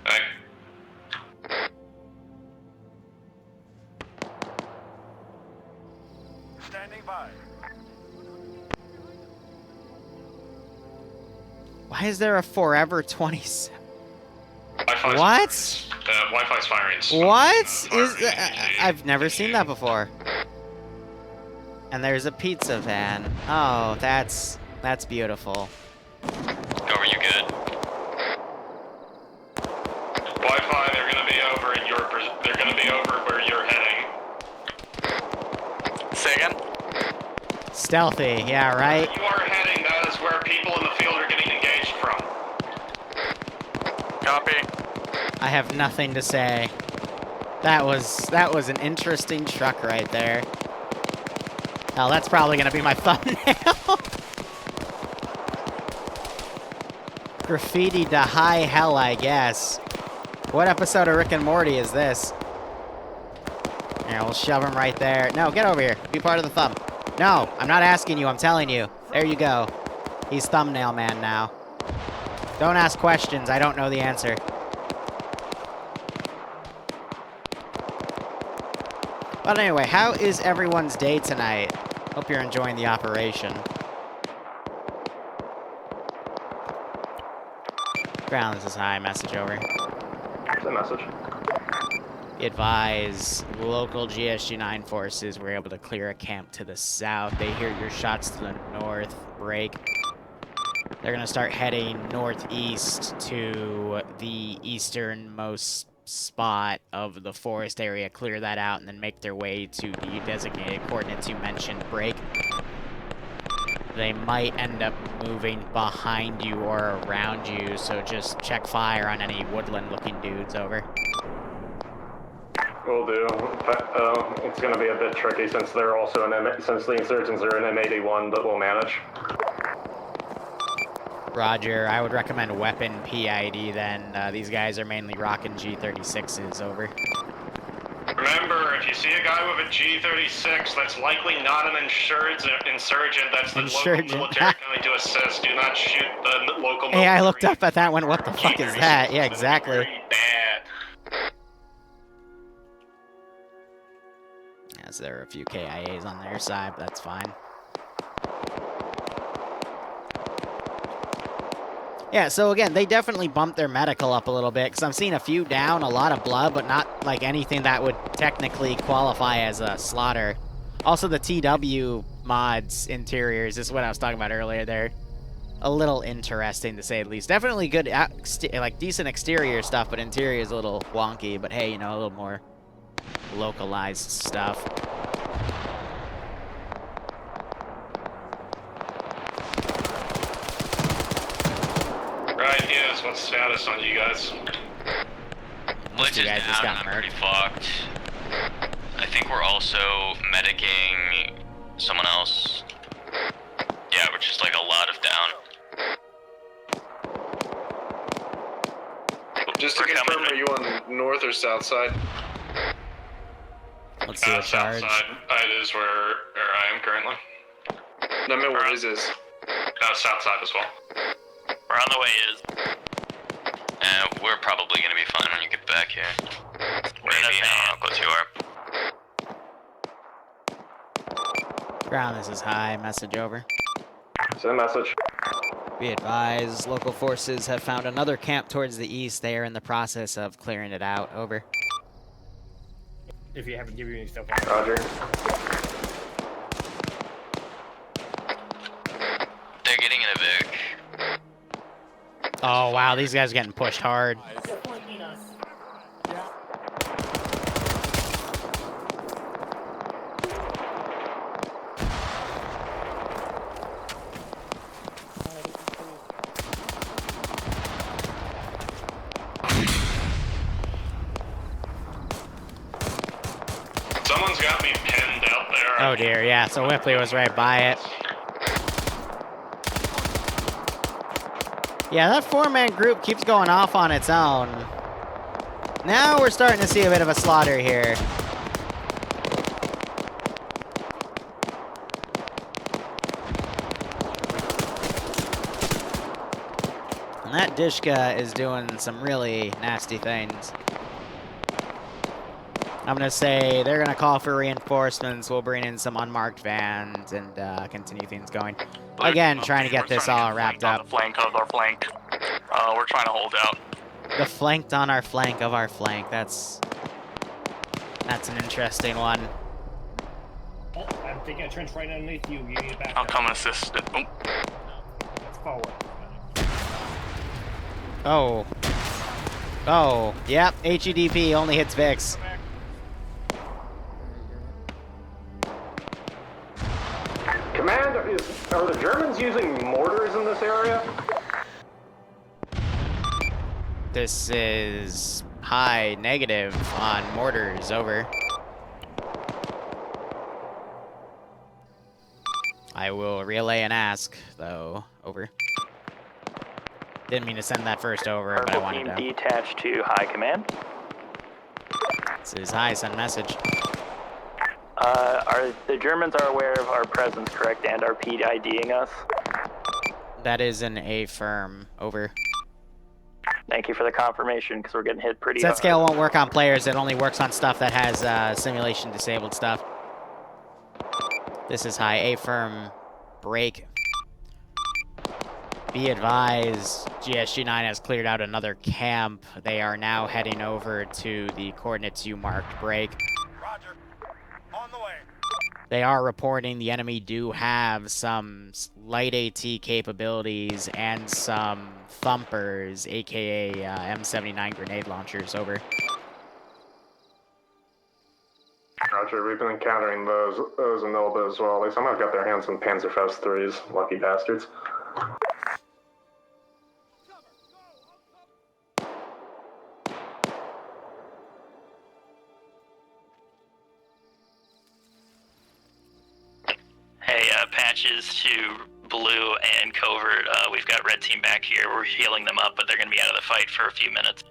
Hey. Standing by. Why is there a Forever 27? Wi-Fi's What? Wi-Fi's firing. What? I've never seen that before. And there's a pizza van. Oh, that's beautiful. Are you good? Wi-Fi, they're gonna be over in they're gonna be over where you're heading. Say again? Stealthy, yeah, right? Where you are heading, that is where people in the field are getting engaged from. Copy. I have nothing to say. That was an interesting truck right there. Hell, that's probably gonna be my thumbnail. Graffiti to high hell, I guess. What episode of Rick and Morty is this? Yeah, we'll shove him right there. No, get over here. Be part of the thumb. No, I'm not asking you. I'm telling you. There you go. He's thumbnail man now. Don't ask questions. I don't know the answer. But anyway, how is everyone's day tonight? Hope you're enjoying the operation. Ground, this is high. Message over. The message. Advise local GSG-9 forces were able to clear a camp to the south. They hear your shots to the north. Break. They're going to start heading northeast to the easternmost spot of the forest area, clear that out, and then make their way to the designated coordinates you mentioned. Break. They might end up moving behind you or around you, so just check fire on any woodland-looking dudes. Over. Will do. It's going to be a bit tricky since they're also since the Insurgents are an M81, but we'll manage. Roger. I would recommend weapon PID then. These guys are mainly rocking G36s, over. Remember, if you see a guy with a G36, that's likely not an insurgent. That's the Insurgent. local military coming to assist. Do not shoot the local military. Hey, I looked up at that one. What the fuck is that? Yeah, exactly. Very bad. Yes, there are a few KIAs on their side, but that's fine. Yeah, so again, they definitely bumped their medical up a little bit, because I'm seeing a few down, a lot of blood, but not like anything that would technically qualify as a slaughter. Also, the TW mods interiors, this is what I was talking about earlier, they're a little interesting to say the least. Definitely good, like decent exterior stuff, but interior is a little wonky, but hey, you know, a little more localized stuff. Right, yes, what's the status on you guys? Blitz is down, I'm pretty fucked. I think we're also medicing someone else. Yeah, we're just like a lot of down. Just to confirm, are you on north or south side? Let's do a charge. South side. It is where I am currently. No, I mean, where is this? South side as well. We're on the way, is. We're probably gonna be fine when you get back here. Maybe, I don't know how close you are. Ground, this is high. Message over. Send a message. Be advised, local forces have found another camp towards the east. They are in the process of clearing it out. Over. If you haven't given me stuff. Roger. They're getting in a Vic. Oh, wow, these guys are getting pushed hard. Someone's got me pinned out there. Oh, dear, yeah, so Whipley was right by it. Yeah, that four-man group keeps going off on its own. Now we're starting to see a bit of a slaughter here. And that Dishka is doing some really nasty things. I'm going to say they're going to call for reinforcements. We'll bring in some unmarked vans and continue things going. Again, trying to get this all wrapped up. The flank of our flank. We're trying to hold out. The flanked on our flank of our flank. That's an interesting one. Oh, I'm taking a trench right underneath you. You need to back I'll up. come and assist. Oh. Let's forward. Oh. Oh, yep, HEDP only hits Vix. Command, are the Germans using mortars in this area? This is high negative on mortars, over. I will relay and ask, though, over. Didn't mean to send that first over, but I wanted to. Detached to high command. This is high, send message. Are the Germans are aware of our presence, correct, and are PIDing us? That is an affirm, over. Thank you for the confirmation, because we're getting hit pretty Set hard. scale won't work on players, it only works on stuff that has simulation disabled stuff. This is high, affirm, break. Be advised, GSG-9 has cleared out another camp. They are now heading over to the coordinates you marked, break. Roger. On the way. They are reporting the enemy do have some light AT capabilities and some thumpers, aka M79 grenade launchers, over. Roger, we've been encountering those in Nilba as well. They somehow got their hands on Panzerfaust 3s, lucky bastards. patches to blue and covert. We've got red team back here. We're healing them up, but they're going to be out of the fight for a few minutes.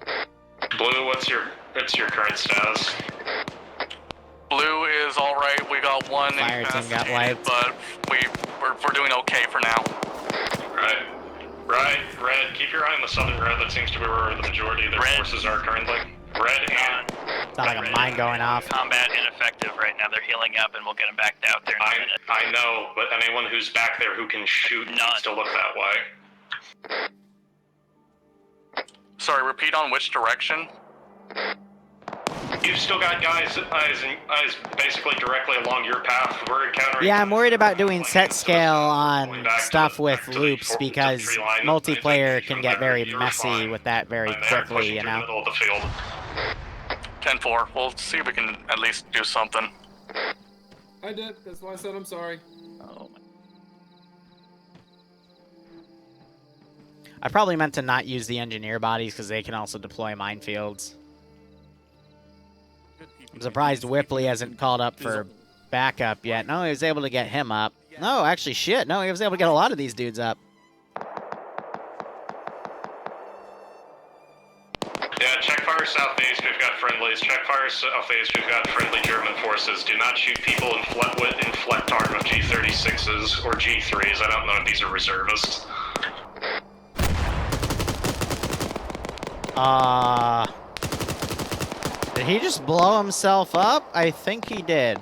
Blue, what's your current status? Blue is all right. We got one Fire team got wiped. but we're doing okay for now. Right. Red, keep your eye on the southern red. That seems to be where the majority of their forces are currently. Red and... Sound like a mine going off. Combat ineffective right now. They're healing up, and we'll get them back out there in a minute. I know, but anyone who's back there who can shoot needs to look that way. Sorry, repeat on which direction? You've still got eyes basically directly along your path. We're encountering... Yeah, I'm worried about doing set scale on stuff with loops because multiplayer can get very messy with that very quickly, you know? 10-4. We'll see if we can at least do something. I did. That's why I said I'm sorry. Oh my. I probably meant to not use the engineer bodies because they can also deploy minefields. I'm surprised Whipley hasn't called up for backup yet. No, he was able to get him up. No, actually, shit. No, he was able to get a lot of these dudes up. Yeah, check fire southeast. We've got friendlies. Check fire southeast. We've got friendly German forces. Do not shoot people in flecked arm of G36s or G3s. I don't know if these are reservists. Did he just blow himself up? I think he did.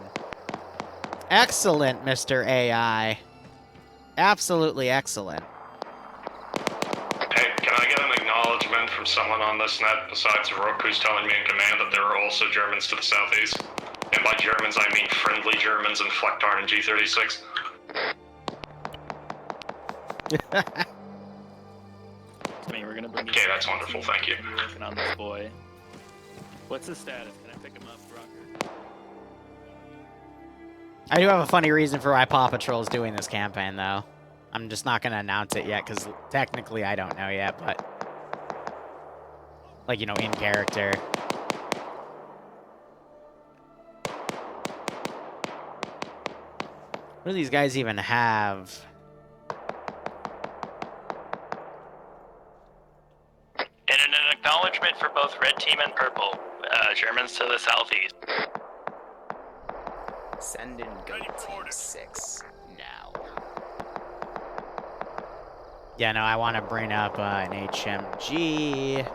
Excellent, Mr. AI. Absolutely excellent. Hey, can I get an acknowledgement from someone on this net besides Rook, who's telling me in command that there are also Germans to the southeast? And by Germans, I mean friendly Germans in Flecktarn and G36. We're gonna bring okay, that's wonderful, thank you. We're working on this boy. What's his status? Can I pick him up, Rocker? I do have a funny reason for why Paw Patrol is doing this campaign, though. I'm just not going to announce it yet, because technically I don't know yet, but... Like, you know, in character. What do these guys even have? And an acknowledgement for both red team and purple. Germans to the southeast. Send in Goat Team 6 now. Yeah, no, I want to bring up an HMG.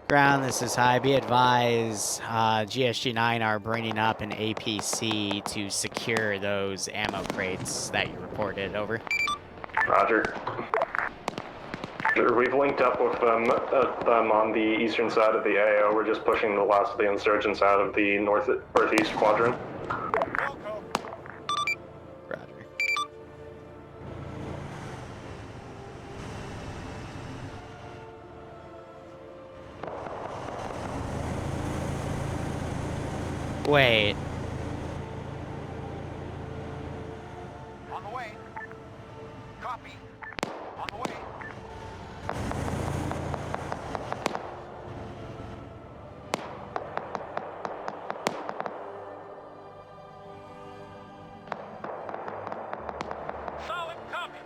Ground, this is high. Be advised, GSG-9 are bringing up an APC to secure those ammo crates that you reported. Over. Roger. We've linked up with them on the eastern side of the AO. We're just pushing the last of the insurgents out of the northeast quadrant. Wait. On the way. Copy. On the way. Solid copy.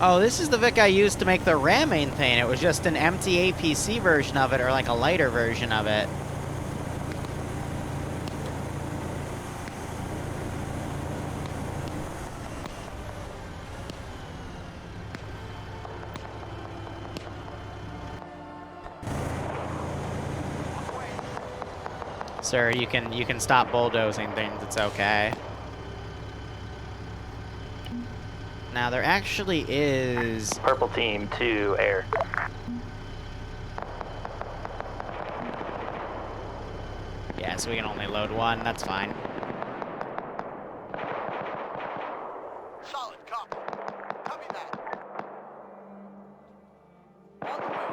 Oh, this is the Vic I used to make the ramming thing. It was just an empty APC version of it, or like a lighter version of it. Sir, you can stop bulldozing things. It's okay. Now, there actually is... Purple team to air. Yeah, so we can only load one. That's fine. Solid copy. Copy that. On the way.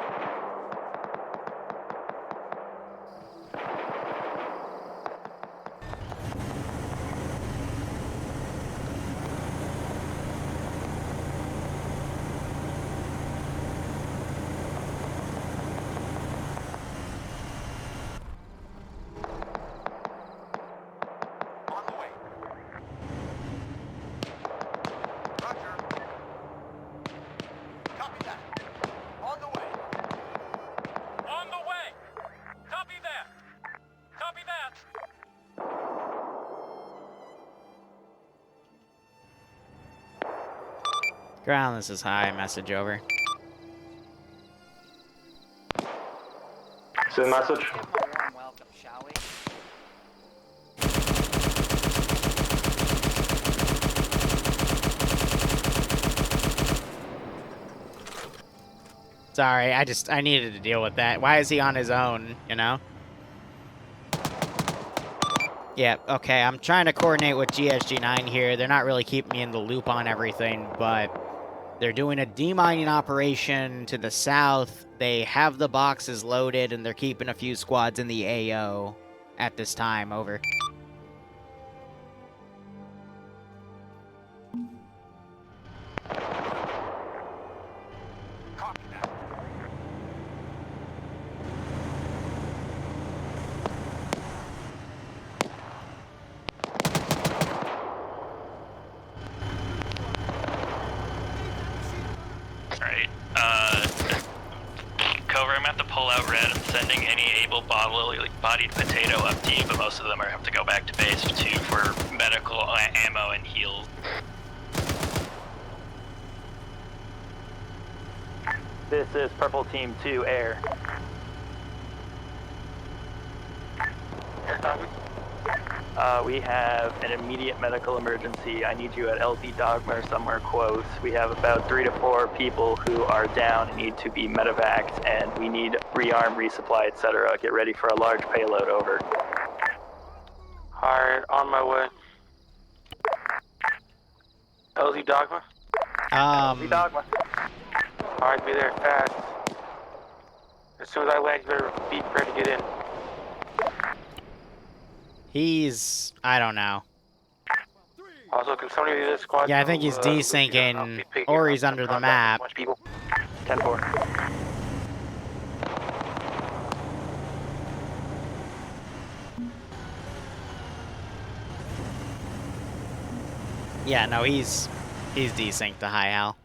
Ground, this is high. Message over. Send message. Give him a warm welcome, shall we? Sorry, I needed to deal with that. Why is he on his own, you know? Yeah, okay, I'm trying to coordinate with GSG-9 here. They're not really keeping me in the loop on everything, but they're doing a demining operation to the south. They have the boxes loaded, and they're keeping a few squads in the AO at this time. Over. Alright, Cover, I'm gonna have to pull out red. I'm sending any able-bodied potato up to you, but most of them are have to go back to base too for medical ammo and heals. This is Purple Team 2 Air. We have an immediate medical emergency. I need you at LZ Dogma or somewhere close. We have about 3 to 4 people who are down and need to be medevaced, and we need rearm, resupply, etc. Get ready for a large payload, over. Alright, on my way. LZ Dogma? LZ Dogma. Alright, be there fast. As soon as I land, you better be prepared to get in. He's... I don't know. Also, can somebody be this squad? Yeah, I think he's desyncing, or he's under the map. 10-4. Yeah, no, he's desynced to High Hal.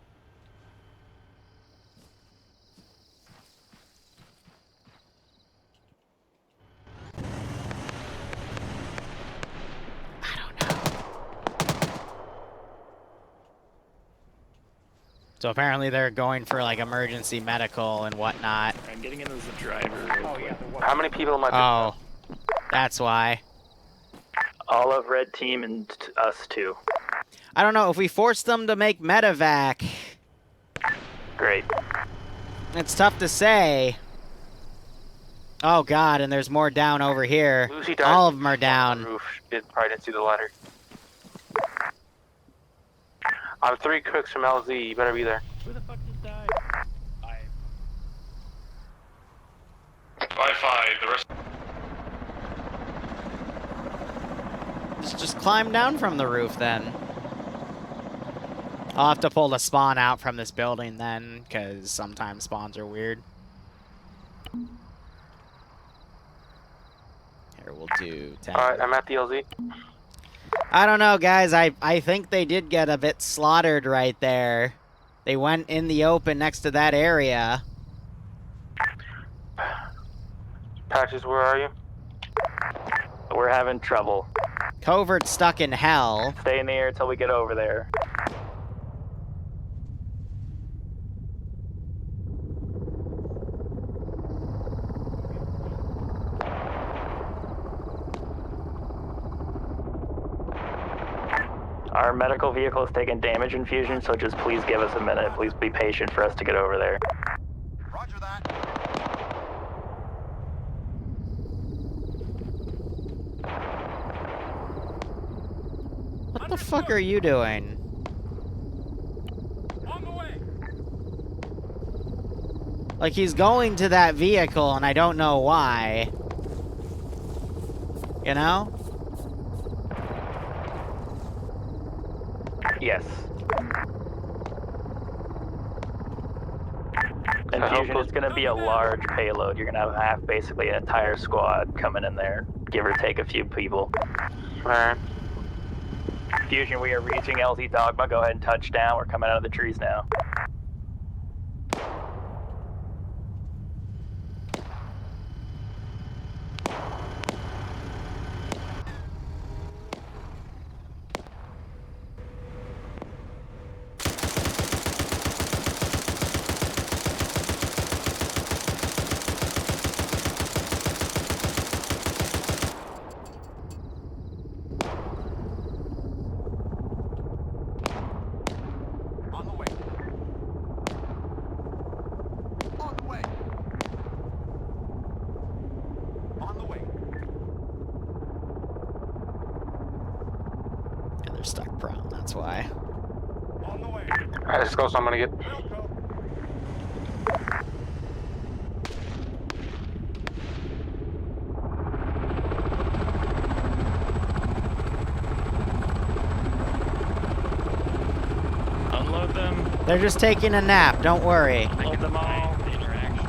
So apparently they're going for like emergency medical and whatnot. I'm getting in as a driver. Oh, yeah. How many people am I? Oh, that's why. All of red team and us too. I don't know if we force them to make medevac. Great. It's tough to say. Oh god, and there's more down over here. Lucy died. All of them are down. Probably didn't see the ladder. I'm 3 cooks from LZ. You better be there. Who the fuck just died? 5-5. The rest. Just climb down from the roof then. I'll have to pull the spawn out from this building then, because sometimes spawns are weird. Here, we'll do 10. Alright, I'm at the LZ. I don't know, guys. I think they did get a bit slaughtered right there. They went in the open next to that area. Patches, where are you? We're having trouble. Covert's stuck in hell. Stay in the air until we get over there. Our medical vehicle is taking damage infusion, so just please give us a minute. Please be patient for us to get over there. Roger that. What the fuck are you doing? On the way. Like, he's going to that vehicle, and I don't know why. You know? Yes. Infusion is going to be a large payload. You're going to have basically an entire squad coming in there, give or take a few people. Alright. Fusion, we are reaching LZ Dogma. Go ahead and touch down. We're coming out of the trees now. That's why. Alright, let's go. So I'm gonna get. Unload them. They're just taking a nap. Don't worry. Unload them all. The interaction.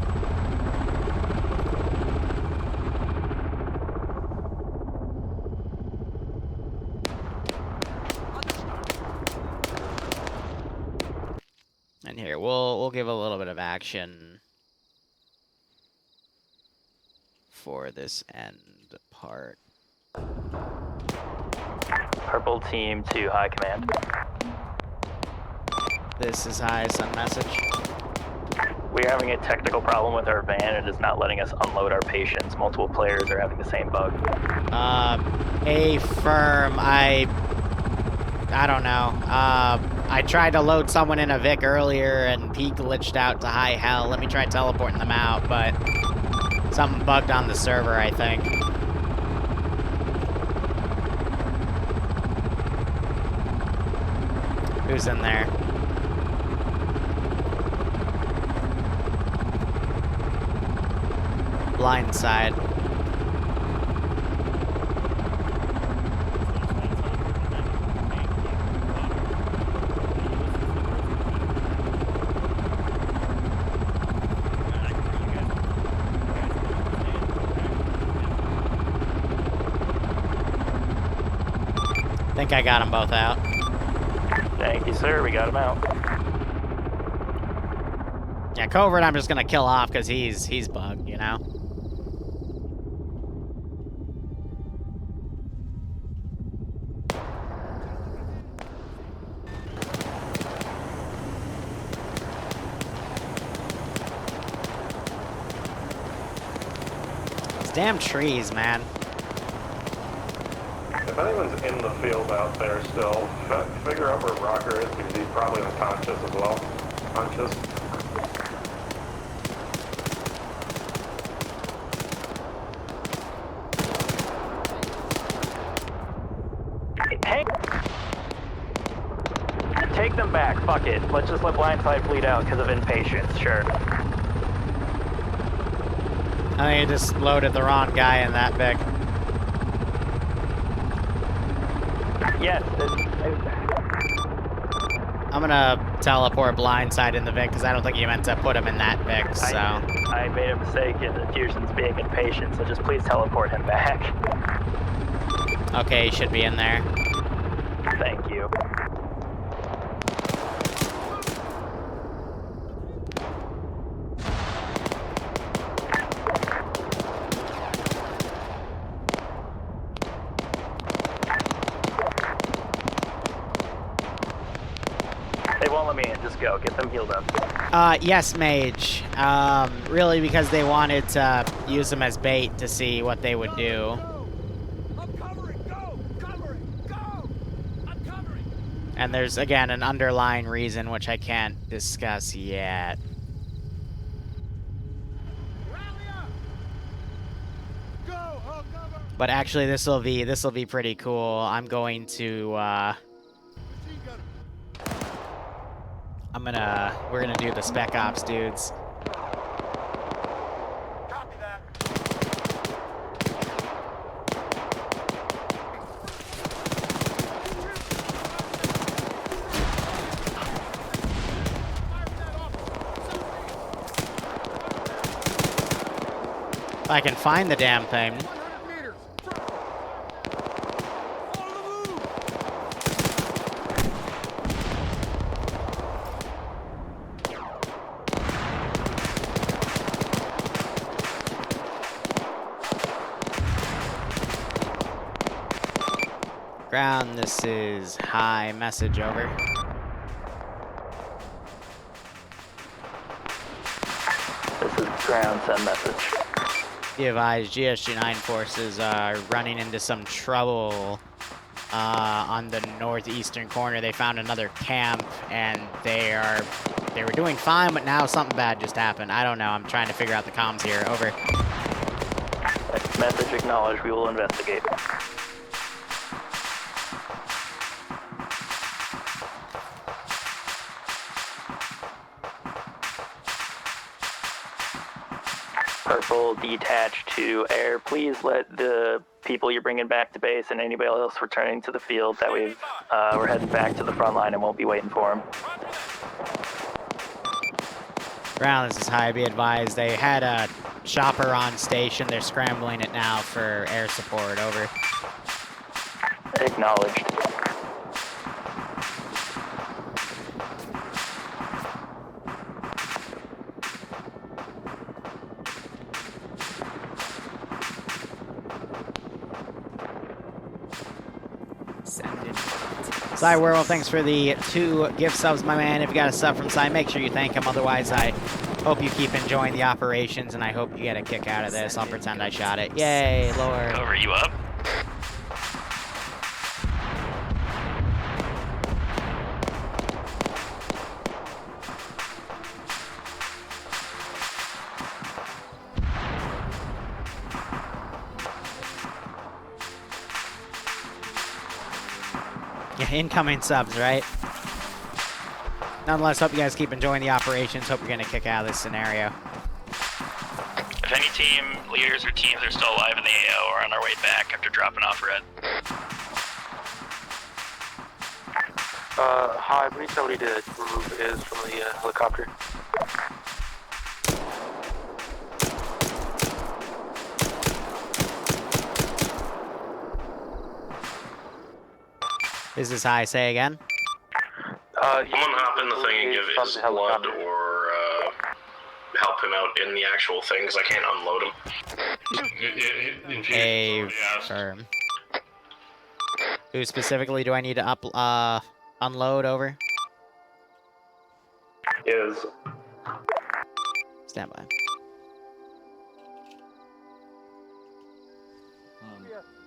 And here, we'll give a little bit of action for this end part. Purple team to high command. This is high sun message. We're having a technical problem with our van. It is not letting us unload our patients. Multiple players are having the same bug. Affirm. I don't know. I tried to load someone in a Vic earlier and he glitched out to high hell. Let me try teleporting them out, but something bugged on the server, I think. Who's in there? Blind side. I think I got them both out. Thank you, sir. We got him out. Yeah, Covert I'm just gonna kill off because he's bugged, you know? These damn trees, man. If anyone's in the field out there still, figure out where Rocker is because he's probably unconscious as well. Unconscious. Hey! Take them back. Fuck it. Let's just let Blindside bleed out because of impatience. Sure. I think you just loaded the wrong guy in that Vic. Yes. I'm gonna teleport blindside in the Vic because I don't think you meant to put him in that Vic, so. I made a mistake in Infusion's being impatient, so just please teleport him back. Okay, he should be in there. Thank you. They won't let me in. Just go. Get them healed up. Yes, Mage. Really because they wanted to use them as bait to see what they would do. And there's, again, an underlying reason which I can't discuss yet. But actually, this'll be pretty cool. I'm going to, we're gonna do the Spec Ops dudes. If I can find the damn thing. Ground, this is high, message over. This is ground, send message. Be advised, GSG-9 forces are running into some trouble on the northeastern corner. They found another camp, and they were doing fine, but now something bad just happened. I don't know. I'm trying to figure out the comms here. Over. Message acknowledged. We will investigate. Purple detached to air. Please let the people you're bringing back to base and anybody else returning to the field that we're heading back to the front line and won't be waiting for them. Ground, this is high. Be advised, they had a chopper on station. They're scrambling it now for air support. Over. Acknowledged. Cy Werewolf, thanks for the 2 gift subs, my man. If you got a sub from Cy, make sure you thank him. Otherwise, I hope you keep enjoying the operations, and I hope you get a kick out of this. I'll pretend I shot it. Yay, Lord. Over, you up? Yeah, incoming subs, right? Nonetheless, hope you guys keep enjoying the operations. Hope you're going to kick out of this scenario. If any team leaders or teams are still alive in the AO, we're on our way back after dropping off red. Hi, we need somebody to remove Iz from the helicopter. This is high. Say again. Someone hop in the thing and give his blood or help him out in the actual thing, because I can't unload him. Firm. Who specifically do I need to unload? Over. Is. Stand by.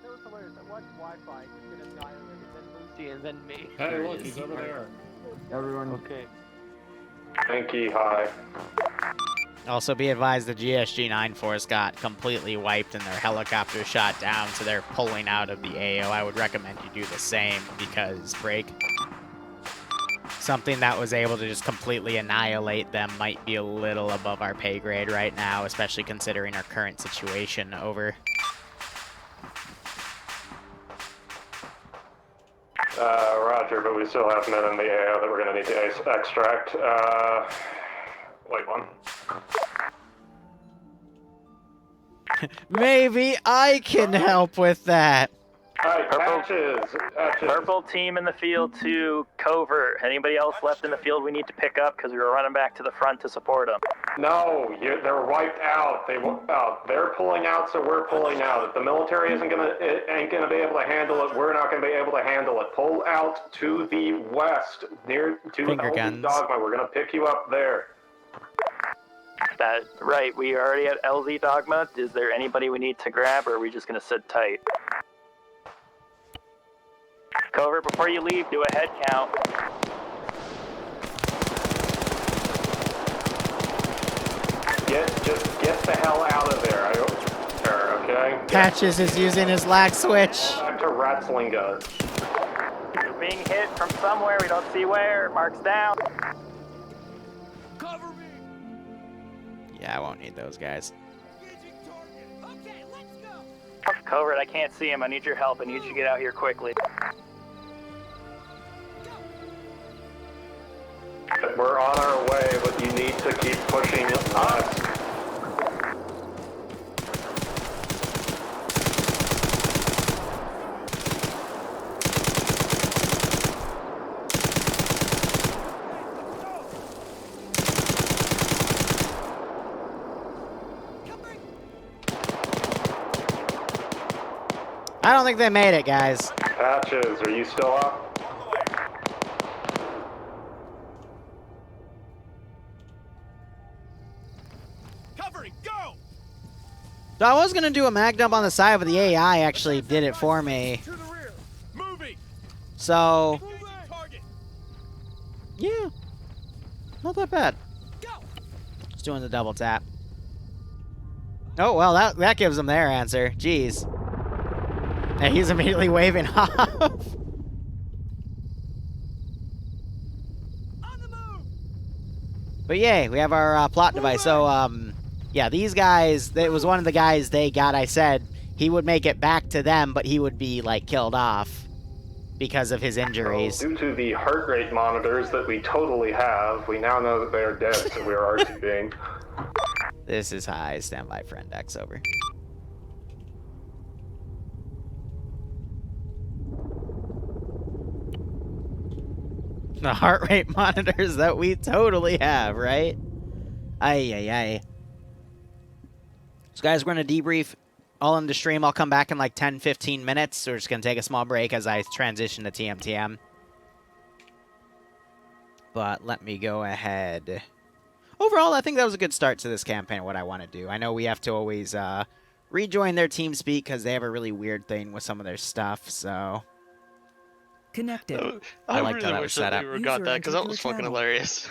There was hilarious. I watched Wi-Fi get annihilated, then Lucy, and then me. Hey, look, he's over there. Everyone. Okay. Thank you, hi. Also, be advised the GSG-9 force got completely wiped and their helicopter shot down, so they're pulling out of the AO. I would recommend you do the same, because something that was able to just completely annihilate them might be a little above our pay grade right now, especially considering our current situation. Over. Roger, but we still have men in the AO that we're going to need to extract. Wait one. Maybe I can help with that. Alright, Purple team in the field to covert. Anybody else left in the field we need to pick up because we were running back to the front to support them? No, they're wiped out. They're pulling out, so we're pulling out. If the military ain't gonna be able to handle it, we're not gonna be able to handle it. Pull out to the west, near to LZ Dogma. We're gonna pick you up there. Right, we are already at LZ Dogma. Is there anybody we need to grab, or are we just gonna sit tight? Covert, before you leave, do a head count. Just get the hell out of there. Okay? Patches is using his lag switch. Back to wrestling guns. You're being hit from somewhere, we don't see where. Marks down. Cover me! Yeah, I won't need those guys. Okay, let's go! Covert, I can't see him. I need your help. I need you to get out here quickly. We're on our way, but you need to keep pushing us. I don't think they made it, guys. Patches, are you still up? So I was gonna do a mag dump on the side, but the AI actually did it for me. So yeah, not that bad. Just doing the double tap. Oh well, that gives them their answer. Jeez. And he's immediately waving off. But yay, we have our plot device. So Yeah, these guys, it was one of the guys they got, I said, he would make it back to them, but he would be, like, killed off because of his injuries. Well, due to the heart rate monitors that we totally have, we now know that they are dead, so we are RTBing. This is high. Stand by for index, over. The heart rate monitors that we totally have, right? Ay. So guys, we're going to debrief all in the stream. I'll come back in like 10-15 minutes. We're just going to take a small break as I transition to TMTM. But let me go ahead. Overall, I think that was a good start to this campaign, what I want to do. I know we have to always rejoin their TeamSpeak because they have a really weird thing with some of their stuff, so... Connected. I like really that wish was set that up. we got that, because that was fucking hilarious.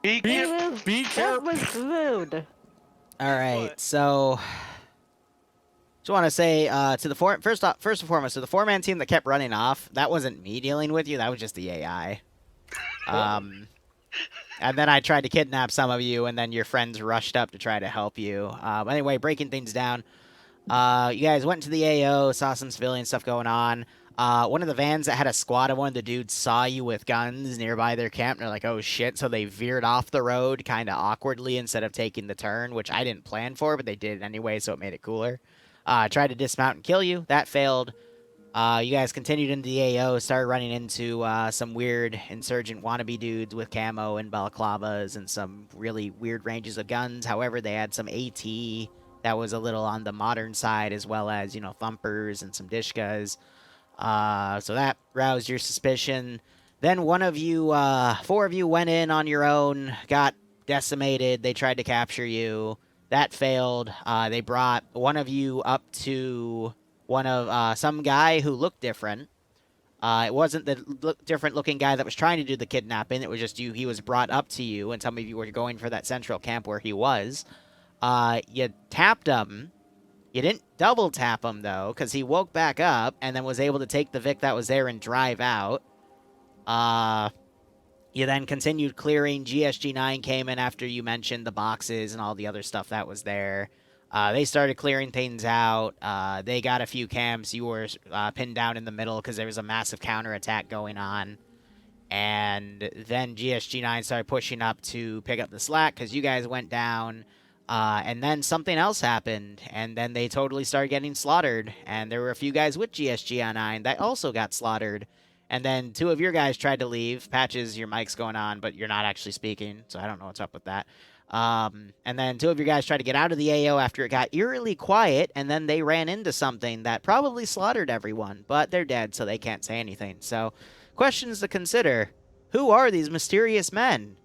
Be careful. That was rude. All right, so just want to say to the first and foremost, to the four-man team that kept running off, that wasn't me dealing with you. That was just the AI. And then I tried to kidnap some of you, and then your friends rushed up to try to help you. Anyway, breaking things down. You guys went to the AO, saw some civilian stuff going on. One of the vans that had a squad of one of the dudes saw you with guns nearby their camp, and they're like, oh shit, so they veered off the road kind of awkwardly instead of taking the turn, which I didn't plan for, but they did it anyway, so it made it cooler. Tried to dismount and kill you. That failed. You guys continued into the AO, started running into some weird insurgent wannabe dudes with camo and balaclavas and some really weird ranges of guns. However, they had some AT that was a little on the modern side, as well as, you know, thumpers and some dishkas. So that roused your suspicion. Then one of you, 4 of you went in on your own, got decimated. They tried to capture you. That failed. They brought one of you up to one of some guy who looked different. It wasn't the different looking guy that was trying to do the kidnapping. It was just you. He was brought up to you, and some of you were going for that central camp where he was. You tapped him. You didn't double tap him, though, because he woke back up and then was able to take the Vic that was there and drive out. You then continued clearing. GSG-9 came in after you mentioned the boxes and all the other stuff that was there. They started clearing things out. They got a few camps. You were pinned down in the middle because there was a massive counterattack going on. And then GSG-9 started pushing up to pick up the slack because you guys went down. And then something else happened, and then they totally started getting slaughtered. And there were a few guys with GSG-9 that also got slaughtered. And then 2 of your guys tried to leave. Patches, your mic's going on, but you're not actually speaking, so I don't know what's up with that. And then 2 of your guys tried to get out of the AO after it got eerily quiet, and then they ran into something that probably slaughtered everyone. But they're dead, so they can't say anything. So, questions to consider. Who are these mysterious men?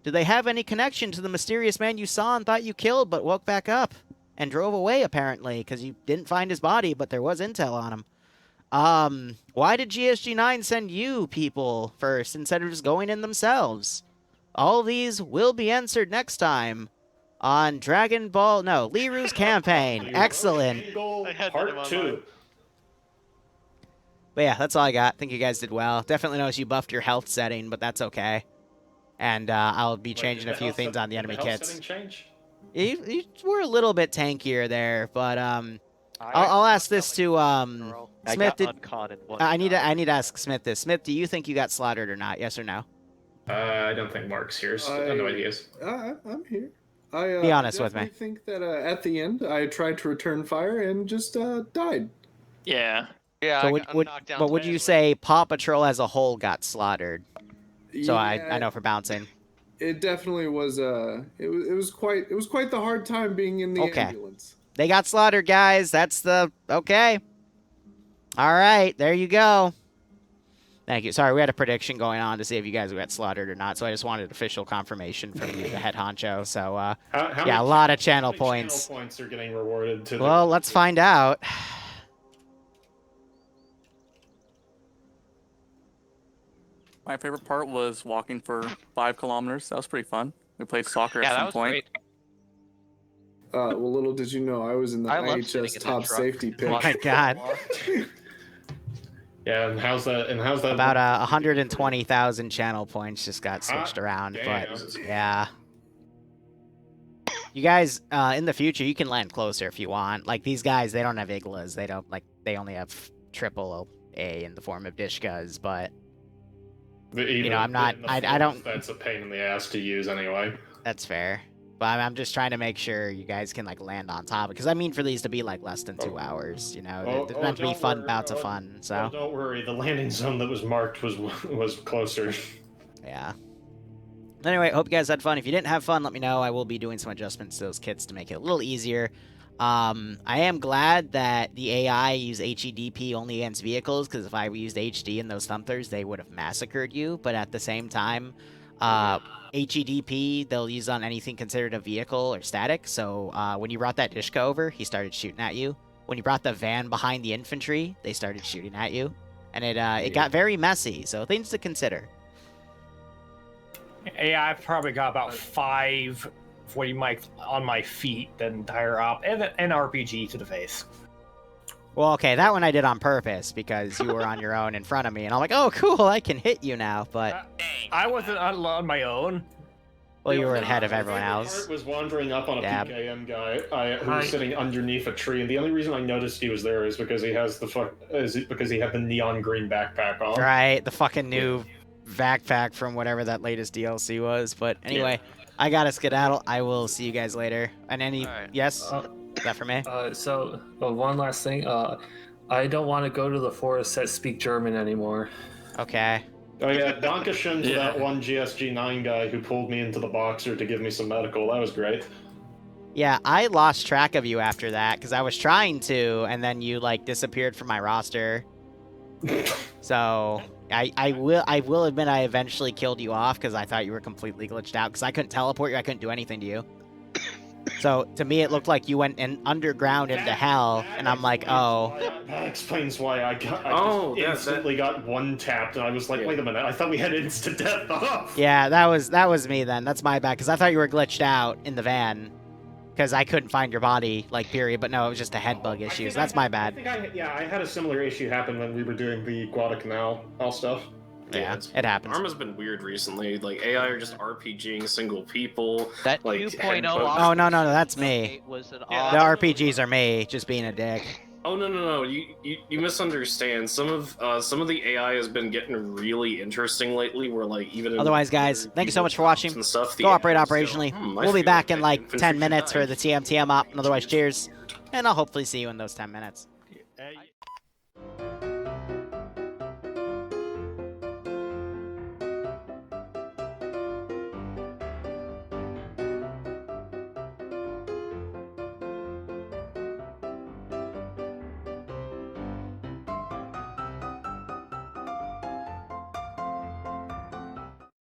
Do they have any connection to the mysterious man you saw and thought you killed, but woke back up and drove away, apparently, because you didn't find his body, but there was intel on him? Why did GSG-9 send you people first instead of just going in themselves? All these will be answered next time on Liru's campaign. Excellent. Part 2. But yeah, that's all I got. I think you guys did well. Definitely noticed you buffed your health setting, but that's okay. And I'll be changing a few things on the enemy kits. You were a little bit tankier there, but I'll ask this to Smith. I need to ask Smith this. Smith, do you think you got slaughtered or not? Yes or no? I don't think Mark's here, so I know what he is. I'm here. Be honest with me. I think that at the end I tried to return fire and just died. Yeah. Yeah. So would you say Paw Patrol as a whole got slaughtered? So yeah, I know for bouncing. It definitely was. It was quite the hard time being in the ambulance. They got slaughtered, guys. That's the okay. All right, there you go. Thank you. Sorry, we had a prediction going on to see if you guys got slaughtered or not, so I just wanted official confirmation from you, the head honcho. So yeah, a lot of channel points. Channel points are getting rewarded to. Well, let's find out. My favorite part was walking for 5 kilometers. That was pretty fun. We played soccer at some point. Well, little did you know, I was in the IHS top safety pick. Oh my god. Yeah, and how's that? About 120,000 channel points just got switched around, damn. but yeah. You guys, in the future, you can land closer if you want. Like, these guys, they don't have iglas. They don't, like, they only have triple A in the form of Dishkas, but... you know, I'm not... I don't... That's a pain in the ass to use anyway. That's fair. But I'm just trying to make sure you guys can, like, land on top. Because I mean for these to be, like, less than 2 hours, you know? They're meant to be fun bouts of fun, so... Oh, don't worry. The landing zone that was marked was closer. Yeah. Anyway, hope you guys had fun. If you didn't have fun, let me know. I will be doing some adjustments to those kits to make it a little easier. I am glad that the AI use HEDP only against vehicles, because if I used HD in those thumpers, they would have massacred you. But at the same time, HEDP, they'll use on anything considered a vehicle or static. So when you brought that Dishka over, he started shooting at you. When you brought the van behind the infantry, they started shooting at you. And it got very messy, so things to consider. Yeah, I've probably got about 5 40 mic on my feet the entire op, and an RPG to the face. Well, okay, that one I did on purpose because you were on your own in front of me, and I'm like, oh, cool, I can hit you now, but... I wasn't on my own. Well, you were ahead of everyone else. Hart was wandering up on a PKM guy who was sitting underneath a tree, and the only reason I noticed he was there is because he has because he had the neon green backpack on. Right, the fucking new backpack from whatever that latest DLC was. But anyway, I gotta skedaddle. I will see you guys later. And yes, is that for me? So one last thing. I don't want to go to the forests that speak German anymore. Okay. Oh yeah, Dankeschön to that one GSG-9 guy who pulled me into the boxer to give me some medical. That was great. Yeah, I lost track of you after that because I was trying to, and then you like disappeared from my roster. So I will admit I eventually killed you off because I thought you were completely glitched out because I couldn't teleport you. I couldn't do anything to you. So to me, it looked like you went underground into hell, and I'm like, oh. That explains why I just instantly got one-tapped, and I was like, wait a minute, I thought we had instant death off. Yeah, that was me then. That's my bad, because I thought you were glitched out in the van, because I couldn't find your body, like, period, but no, it was just a head bug issue, so that's my bad. I had a similar issue happen when we were doing the Guadalcanal stuff. Yeah, it happens. Arma's been weird recently. Like, AI are just RPGing single people. That like, 2.0 Oh, no, that's me. The RPGs are me, just being a dick. Oh, no. You misunderstand. Some of the AI has been getting really interesting lately, where, like, even... Otherwise, guys, thank you so much for watching. Stuff, Go operate operationally. We'll be back in, like, 10 minutes for the TMTM op. And otherwise, cheers. And I'll hopefully see you in those 10 minutes.